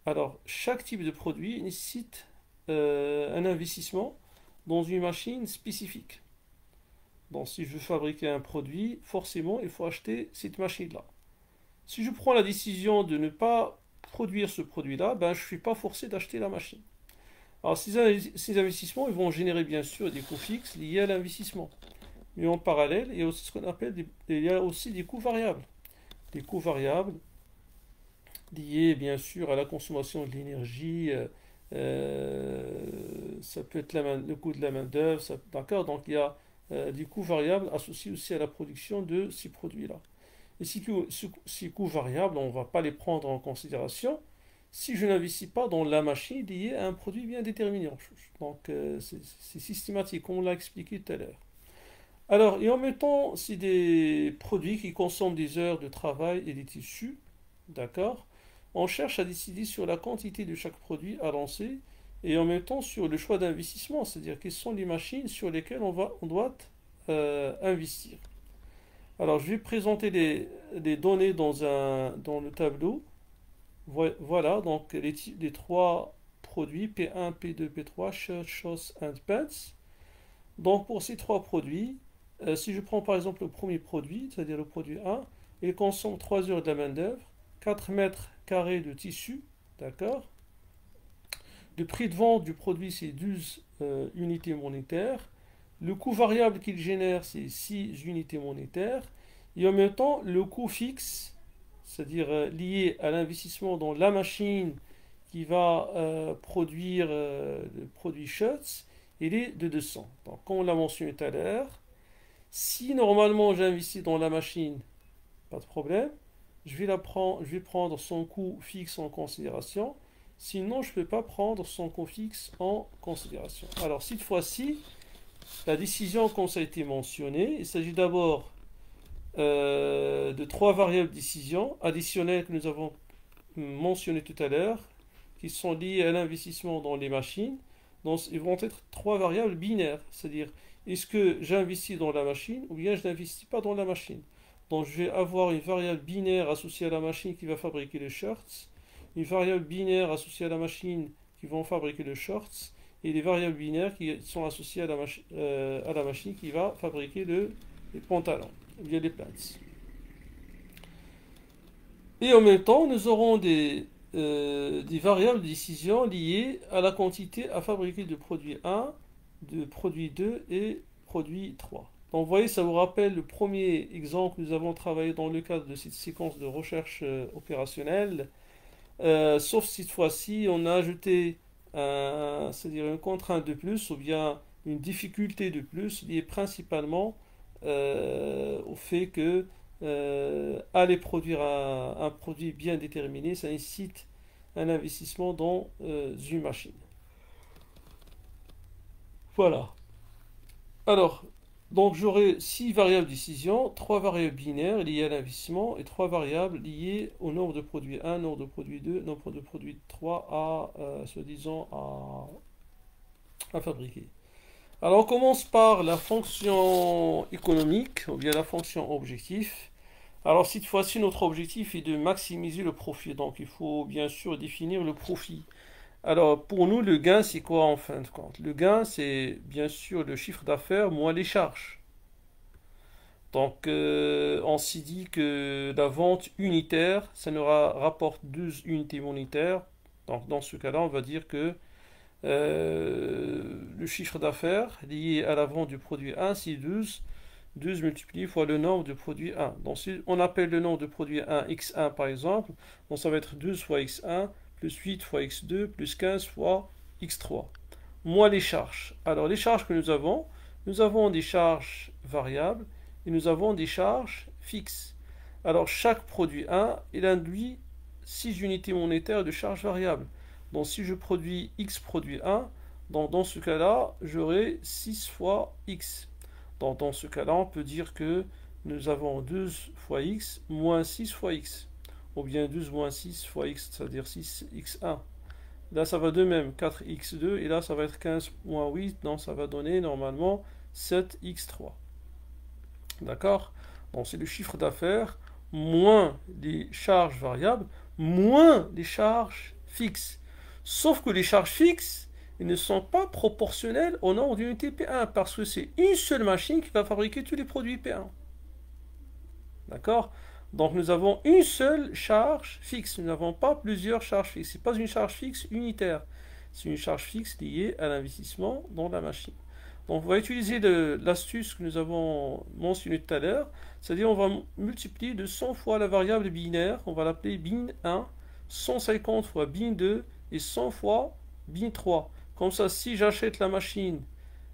Alors, chaque type de produit nécessite un investissement dans une machine spécifique. Donc si je veux fabriquer un produit, forcément il faut acheter cette machine-là. Si je prends la décision de ne pas produire ce produit-là, ben, je ne suis pas forcé d'acheter la machine. Alors ces investissements ils vont générer bien sûr des coûts fixes liés à l'investissement. Mais en parallèle, il y a aussi ce qu'on appelle il y a aussi des coûts variables. Des coûts variables liés bien sûr à la consommation de l'énergie, ça peut être le coût de la main-d'œuvre, d'accord? Donc il y a des coûts variables associés aussi à la production de ces produits-là. Et ces coûts variables, on ne va pas les prendre en considération si je n'investis pas dans la machine liée à un produit bien déterminé. Donc c'est systématique, comme on l'a expliqué tout à l'heure. Alors, et en même temps, c'est des produits qui consomment des heures de travail et des tissus, d'accord? On cherche à décider sur la quantité de chaque produit à lancer et en même temps sur le choix d'investissement, c'est-à-dire quelles sont les machines sur lesquelles on doit investir. Alors, je vais présenter les données dans le tableau. Voilà, donc les trois produits P1, P2, P3, Shirt, Shorts and Pants. Donc, pour ces trois produits, si je prends par exemple le premier produit, c'est-à-dire le produit 1, il consomme 3 heures de la main-d'œuvre, 4 mètres carrés de tissu, d'accord? Le prix de vente du produit, c'est 12 unités monétaires. Le coût variable qu'il génère, c'est 6 unités monétaires. Et en même temps, le coût fixe, c'est-à-dire lié à l'investissement dans la machine qui va produire le produit Schutz, il est de 200. Donc, comme on l'a mentionné tout à l'heure, si normalement j'investis dans la machine, pas de problème, je vais prendre son coût fixe en considération. Sinon, je ne peux pas prendre son coût fixe en considération. Alors, cette fois-ci, la décision, comme ça a été mentionné, il s'agit d'abord de trois variables décision additionnelles que nous avons mentionnées tout à l'heure, qui sont liées à l'investissement dans les machines. Donc, ils vont être trois variables binaires, c'est-à-dire est-ce que j'investis dans la machine ou bien je n'investis pas dans la machine. Donc je vais avoir une variable binaire associée à la machine qui va fabriquer les shorts, une variable binaire associée à la machine qui va fabriquer les shorts, et des variables binaires qui sont associées à la machine qui va fabriquer les pantalons, ou bien les pants. Et en même temps, nous aurons des variables de décision liées à la quantité à fabriquer de produit 1, de produit 2 et produit 3. Donc vous voyez, ça vous rappelle le premier exemple que nous avons travaillé dans le cadre de cette séquence de recherche opérationnelle. Sauf cette fois-ci, on a ajouté c'est-à-dire une contrainte de plus ou bien une difficulté de plus liée principalement au fait que aller produire un produit bien déterminé, ça nécessite un investissement dans une machine. Voilà. Alors, donc j'aurai 6 variables de décision, 3 variables binaires liées à l'investissement et 3 variables liées au nombre de produits 1, nombre de produits 2, nombre de produits 3 soi-disant à fabriquer. Alors on commence par la fonction économique ou bien la fonction objectif. Alors cette fois-ci notre objectif est de maximiser le profit, donc il faut bien sûr définir le profit. Alors, pour nous, le gain, c'est quoi en fin de compte? Le gain, c'est bien sûr le chiffre d'affaires moins les charges. Donc, on s'est dit que la vente unitaire, ça nous rapporte 12 unités monétaires. Donc, dans ce cas-là, on va dire que le chiffre d'affaires lié à la vente du produit 1, c'est 12. 12 multiplié fois le nombre de produits 1. Donc, si on appelle le nombre de produits 1 x1 par exemple, donc ça va être 12 fois x1 plus 8 fois x2, plus 15 fois x3. Moins les charges. Alors, les charges que nous avons des charges variables et nous avons des charges fixes. Alors, chaque produit 1, il induit 6 unités monétaires de charges variables. Donc, si je produis x produit 1, donc dans ce cas-là, j'aurai 6 fois x. Donc, dans ce cas-là, on peut dire que nous avons 12 fois x moins 6 fois x. Ou bien 12 moins 6 fois x, c'est-à-dire 6x1. Là, ça va de même, 4x2, et là, ça va être 15 moins 8, donc ça va donner normalement 7x3. D'accord? Donc, c'est le chiffre d'affaires moins les charges variables, moins les charges fixes. Sauf que les charges fixes, ils ne sont pas proportionnels au nombre d'unités P1 parce que c'est une seule machine qui va fabriquer tous les produits P1. D'accord? Donc nous avons une seule charge fixe, nous n'avons pas plusieurs charges fixes. Ce n'est pas une charge fixe unitaire, c'est une charge fixe liée à l'investissement dans la machine. Donc on va utiliser l'astuce que nous avons mentionnée tout à l'heure, c'est-à-dire on va multiplier de 100 fois la variable binaire, on va l'appeler bin1, 150 fois bin2 et 100 fois bin3. Comme ça, si j'achète la machine,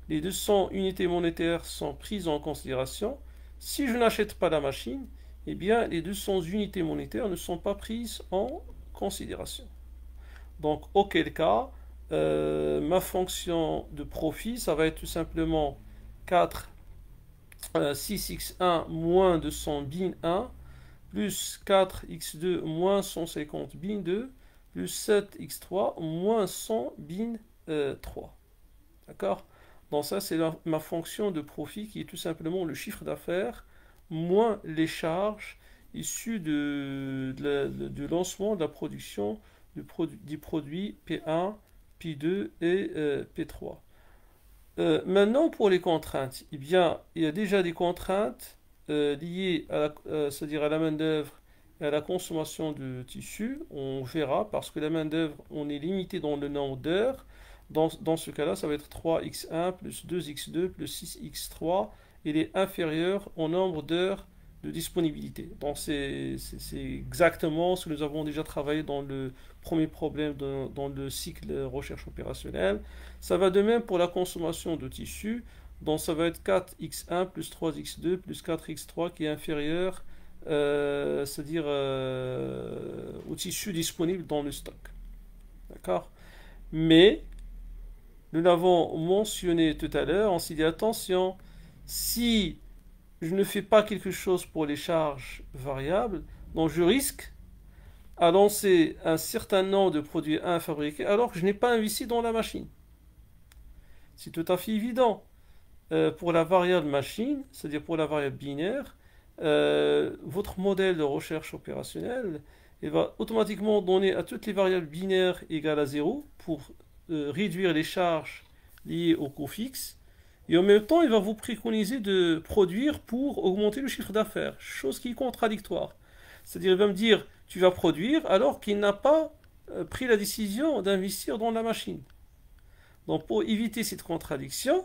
les 200 unités monétaires sont prises en considération. Si je n'achète pas la machine, eh bien les 200 unités monétaires ne sont pas prises en considération. Donc, auquel cas, ma fonction de profit, ça va être tout simplement 4, 6x1 moins 200 bin1, plus 4x2 moins 150 bin2, plus 7x3 moins 100 bin3. D'accord? Donc ça, c'est ma fonction de profit qui est tout simplement le chiffre d'affaires moins les charges issues du lancement de la production des produits P1, P2 et P3. Maintenant, pour les contraintes, eh bien, il y a déjà des contraintes liées c'est-à-dire à la main-d'œuvre et à la consommation de tissu. On verra parce que la main-d'œuvre, on est limité dans le nombre d'heures. Dans ce cas-là, ça va être 3x1 plus 2x2 plus 6x3. Il est inférieur au nombre d'heures de disponibilité. Donc c'est exactement ce que nous avons déjà travaillé dans le premier problème dans le cycle recherche opérationnelle. Ça va de même pour la consommation de tissu. Donc ça va être 4x1 plus 3x2 plus 4x3 qui est inférieur, c'est-à-dire au tissu disponible dans le stock. D'accord? Mais nous l'avons mentionné tout à l'heure, on s'est dit attention, si je ne fais pas quelque chose pour les charges variables, donc je risque à lancer un certain nombre de produits à fabriquer alors que je n'ai pas investi dans la machine. C'est tout à fait évident. Pour la variable machine, c'est-à-dire pour la variable binaire, votre modèle de recherche opérationnelle il va automatiquement donner à toutes les variables binaires égales à 0 pour réduire les charges liées au coût fixe. Et en même temps, il va vous préconiser de produire pour augmenter le chiffre d'affaires, chose qui est contradictoire. C'est-à-dire, il va me dire, tu vas produire alors qu'il n'a pas pris la décision d'investir dans la machine. Donc, pour éviter cette contradiction,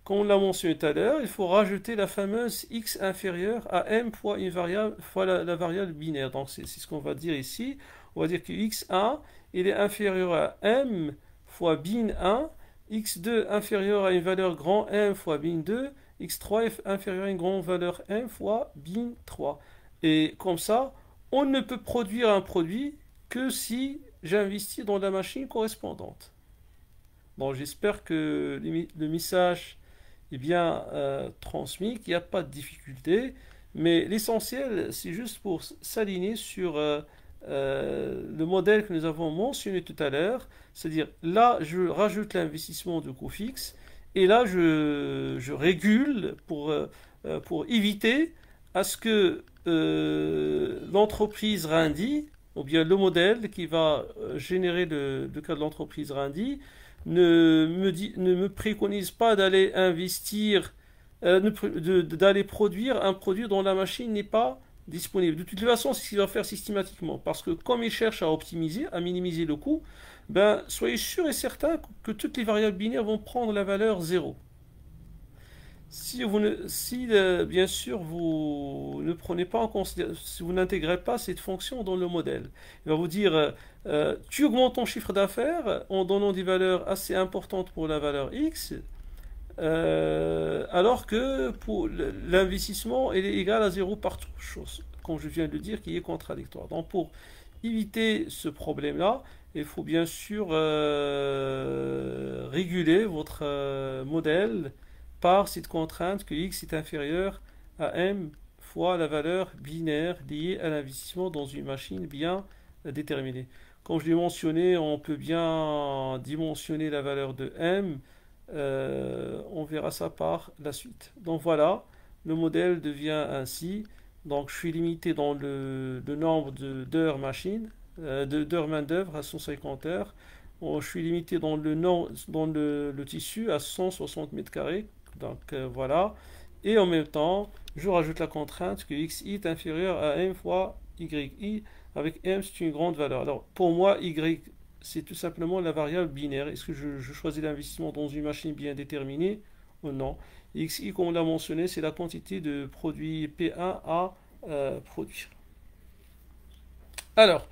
comme on l'a mentionné tout à l'heure, il faut rajouter la fameuse x inférieure à m fois une variable fois la variable binaire. Donc, c'est ce qu'on va dire ici. On va dire que x1, il est inférieur à m fois bin1, x2 inférieur à une valeur grand M fois bin2, x3 est inférieur à une grande valeur M fois bin3. Et comme ça, on ne peut produire un produit que si j'investis dans la machine correspondante. Bon, j'espère que le message est bien transmis, qu'il n'y a pas de difficulté, mais l'essentiel, c'est juste pour s'aligner sur le modèle que nous avons mentionné tout à l'heure, c'est-à-dire là je rajoute l'investissement de coût fixe et là je régule pour éviter à ce que l'entreprise Rindy ou bien le modèle qui va générer le cas de l'entreprise Rindy ne me préconise pas d'aller investir, d'aller produire un produit dont la machine n'est pas disponible. De toute façon, c'est ce qu'il va faire systématiquement. Parce que comme il cherche à optimiser, à minimiser le coût, ben, soyez sûr et certain que toutes les variables binaires vont prendre la valeur 0. Si bien sûr vous ne prenez pas en considération, si vous n'intégrez pas cette fonction dans le modèle, il va vous dire tu augmentes ton chiffre d'affaires en donnant des valeurs assez importantes pour la valeur X, alors que pour l'investissement il est égal à 0 partout, chose, comme je viens de le dire, qui est contradictoire. Donc pour éviter ce problème-là, il faut bien sûr réguler votre modèle par cette contrainte que x est inférieur à m fois la valeur binaire liée à l'investissement dans une machine bien déterminée. Comme je l'ai mentionné, on peut bien dimensionner la valeur de m. On verra ça par la suite. Donc voilà, le modèle devient ainsi. Donc je suis limité dans le nombre d'heures machine, d'heures main d'œuvre à 150 heures. Je suis limité dans dans le tissu à 160 mètres carrés. Donc voilà. Et en même temps, je rajoute la contrainte que xi est inférieur à m fois yi, avec m c'est une grande valeur. Alors pour moi, y c'est tout simplement la variable binaire. Est-ce que je choisis l'investissement dans une machine bien déterminée ou non? Xi, comme on l'a mentionné, c'est la quantité de produit P1 à produire. Alors,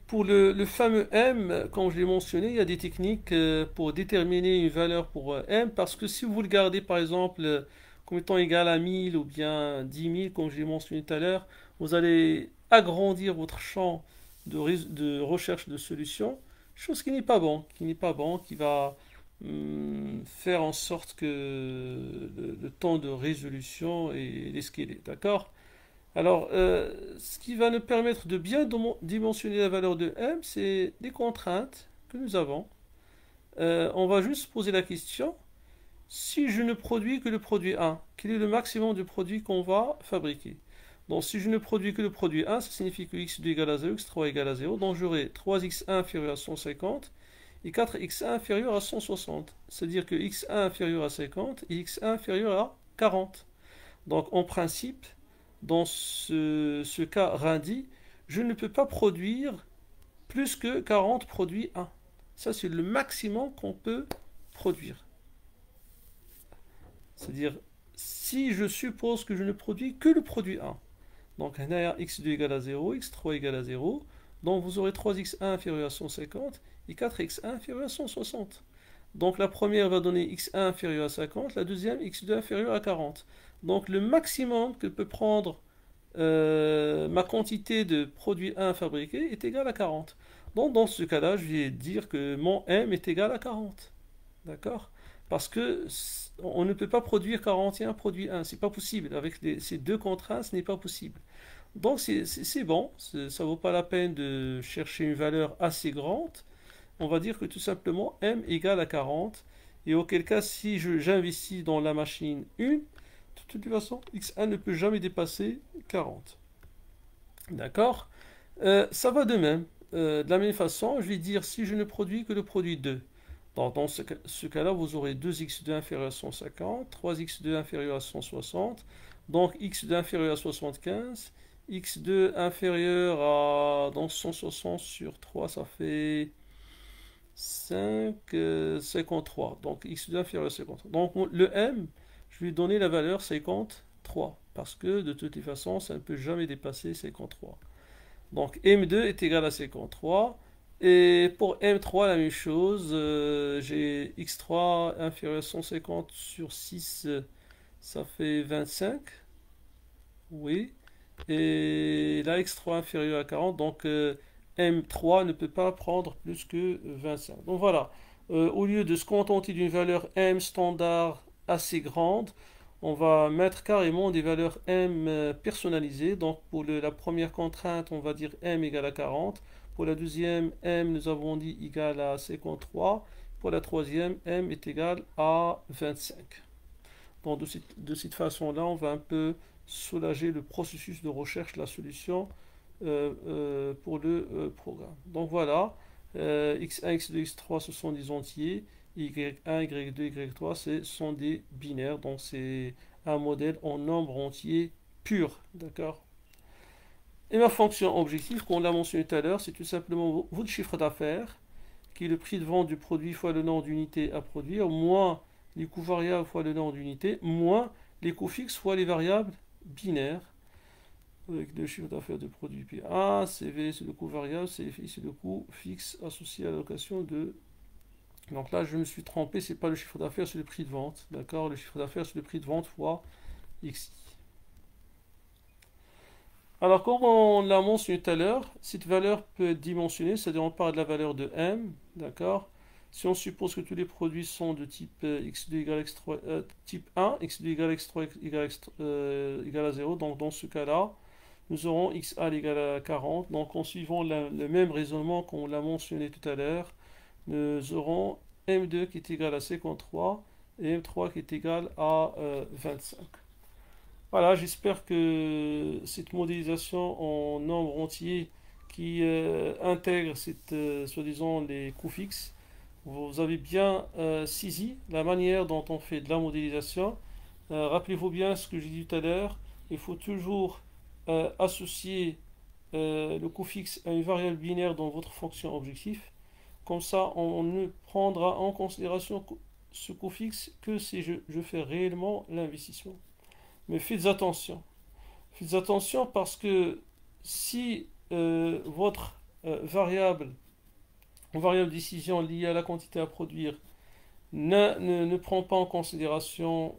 pour le fameux M, comme je l'ai mentionné, il y a des techniques pour déterminer une valeur pour M, parce que si vous le gardez par exemple comme étant égal à 1000 ou bien 10 000, comme je l'ai mentionné tout à l'heure, vous allez agrandir votre champ de recherche de solutions, chose qui n'est pas bon, qui va faire en sorte que le temps de résolution est escalé, d'accord? Alors, ce qui va nous permettre de bien dimensionner la valeur de m, c'est des contraintes que nous avons. On va juste poser la question, si je ne produis que le produit 1, quel est le maximum de produits qu'on va fabriquer? Donc, si je ne produis que le produit 1, ça signifie que x2 égale à 0, x3 égale à 0. Donc, j'aurai 3x1 inférieur à 150 et 4x1 inférieur à 160. C'est-à-dire que x1 inférieur à 50 et x1 inférieur à 40. Donc, en principe, dans ce cas Rindy, je ne peux pas produire plus que 40 produits 1. Ça, c'est le maximum qu'on peut produire. C'est-à-dire, si je suppose que je ne produis que le produit 1, donc x2 égale à 0, x3 égale à 0, donc vous aurez 3x1 inférieur à 150 et 4x1 inférieur à 160. Donc la première va donner x1 inférieur à 50, la deuxième x2 inférieur à 40. Donc le maximum que peut prendre ma quantité de produit 1 fabriqué est égale à 40. Donc dans ce cas-là, je vais dire que mon M est égal à 40. D'accord? Parce que on ne peut pas produire 41 produits 1, c'est pas possible. Avec ces deux contraintes, ce n'est pas possible. Donc c'est bon, ça ne vaut pas la peine de chercher une valeur assez grande. On va dire que tout simplement M égale à 40. Et auquel cas, si j'investis dans la machine 1, de toute façon, x1 ne peut jamais dépasser 40. D'accord? Ça va de même. De la même façon, je vais dire si je ne produis que le produit 2. Donc, dans ce cas-là, vous aurez 2x2 inférieur à 150, 3x2 inférieur à 160, donc x2 inférieur à 75, x2 inférieur à donc 160 sur 3, ça fait 5, 53. Donc x2 inférieur à 53. Donc le m, je lui ai donné la valeur 53, parce que de toutes les façons, ça ne peut jamais dépasser 53. Donc M2 est égal à 53. Et pour M3, la même chose. J'ai X3 inférieur à 150 sur 6, ça fait 25. Oui. Et là, X3 inférieur à 40. Donc M3 ne peut pas prendre plus que 25. Donc voilà. Au lieu de se contenter d'une valeur M standard assez grande, on va mettre carrément des valeurs M personnalisées. Donc pour la première contrainte, on va dire M égale à 40. Pour la deuxième, M, nous avons dit égal à 53. Pour la troisième, M est égal à 25. Donc de cette façon-là, on va un peu soulager le processus de recherche de la solution pour le programme. Donc voilà, x1, x2, x3, ce sont des entiers. Y1, Y2, Y3, ce sont des binaires. Donc c'est un modèle en nombre entier pur. D'accord? Et ma fonction objectif, qu'on l'a mentionné tout à l'heure, c'est tout simplement votre chiffre d'affaires, qui est le prix de vente du produit fois le nombre d'unités à produire, moins les coûts variables fois le nombre d'unités, moins les coûts fixes fois les variables binaires. Avec le chiffre d'affaires de produit PA, CV c'est le coût variable, CFI c'est le coût fixe associé à l'allocation de... Donc là je me suis trompé, c'est pas le chiffre d'affaires, c'est le prix de vente. D'accord? Le chiffre d'affaires c'est le prix de vente fois XI. Alors, comme on l'a mentionné tout à l'heure, cette valeur peut être dimensionnée, c'est-à-dire on parle de la valeur de M, d'accord? Si on suppose que tous les produits sont de type x2 égale x3, type 1, x2 égale x3 égale à 0, donc dans ce cas-là, nous aurons xa égale à 40, donc en suivant le même raisonnement qu'on l'a mentionné tout à l'heure, nous aurons M2 qui est égal à 53 et M3 qui est égal à 25. Voilà, j'espère que cette modélisation en nombre entier qui intègre soi-disant les coûts fixes vous avez bien saisi la manière dont on fait de la modélisation. Rappelez-vous bien ce que j'ai dit tout à l'heure, il faut toujours associer le coût fixe à une variable binaire dans votre fonction objectif. Comme ça, on ne prendra en considération ce coût fixe que si je fais réellement l'investissement. Mais faites attention. Faites attention parce que si votre variable décision liée à la quantité à produire ne prend pas en considération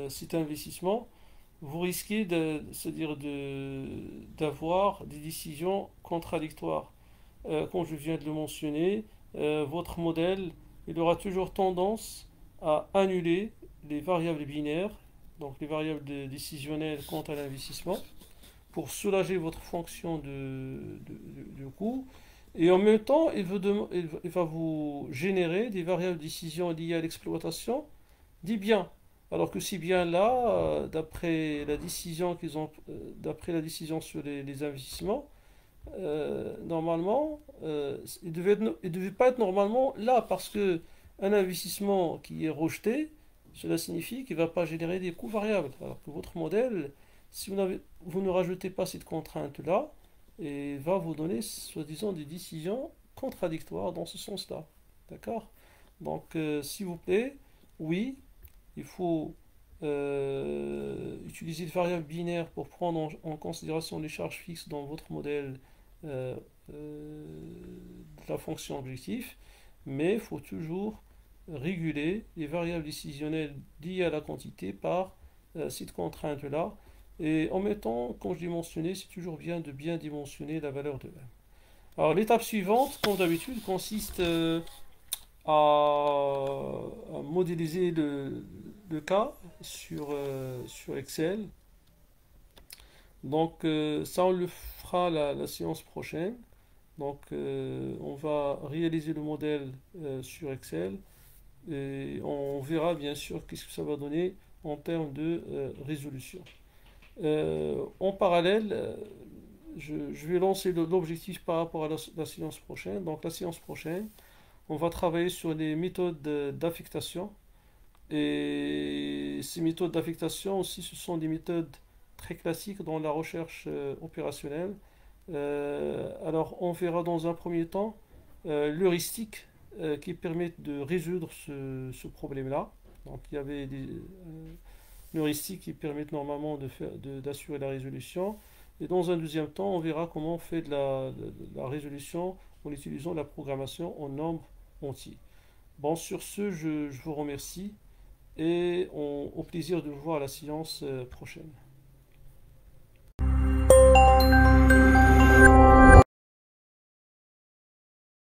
cet investissement, vous risquez c'est-à-dire d'avoir des décisions contradictoires. Comme je viens de le mentionner, votre modèle il aura toujours tendance à annuler les variables binaires, donc les variables décisionnelles quant à l'investissement, pour soulager votre fonction de coût. Et en même temps, il va vous générer des variables de décision liées à l'exploitation des biens. Alors que ces biens-là, d'après la décision sur les investissements, normalement, il devait pas être normalement là parce que un investissement qui est rejeté, cela signifie qu'il ne va pas générer des coûts variables. Alors que votre modèle, si vous ne rajoutez pas cette contrainte-là, et va vous donner, soi-disant, des décisions contradictoires dans ce sens-là. D'accord? Donc, s'il vous plaît, oui, il faut utiliser une variable binaire pour prendre en considération les charges fixes dans votre modèle euh, de la fonction objectif, mais il faut toujours réguler les variables décisionnelles liées à la quantité par cette contrainte-là. Et en mettant, comme je l'ai mentionné, c'est toujours bien de bien dimensionner la valeur de M. Alors l'étape suivante, comme d'habitude, consiste à modéliser le cas sur Excel. Donc ça, on le fera la séance prochaine. Donc on va réaliser le modèle sur Excel et on verra bien sûr qu'est-ce que ça va donner en termes de résolution. En parallèle, je vais lancer l'objectif par rapport à la séance prochaine. Donc la séance prochaine, on va travailler sur les méthodes d'affectation. Et ces méthodes d'affectation aussi, ce sont des méthodes très classiques dans la recherche opérationnelle. Alors on verra dans un premier temps l'heuristique qui permet de résoudre ce problème-là. Donc il y avait des heuristiques qui permettent normalement d'assurer la résolution. Et dans un deuxième temps, on verra comment on fait la résolution en utilisant la programmation en nombre entier. Bon, sur ce, je vous remercie et au plaisir de vous voir à la séance prochaine.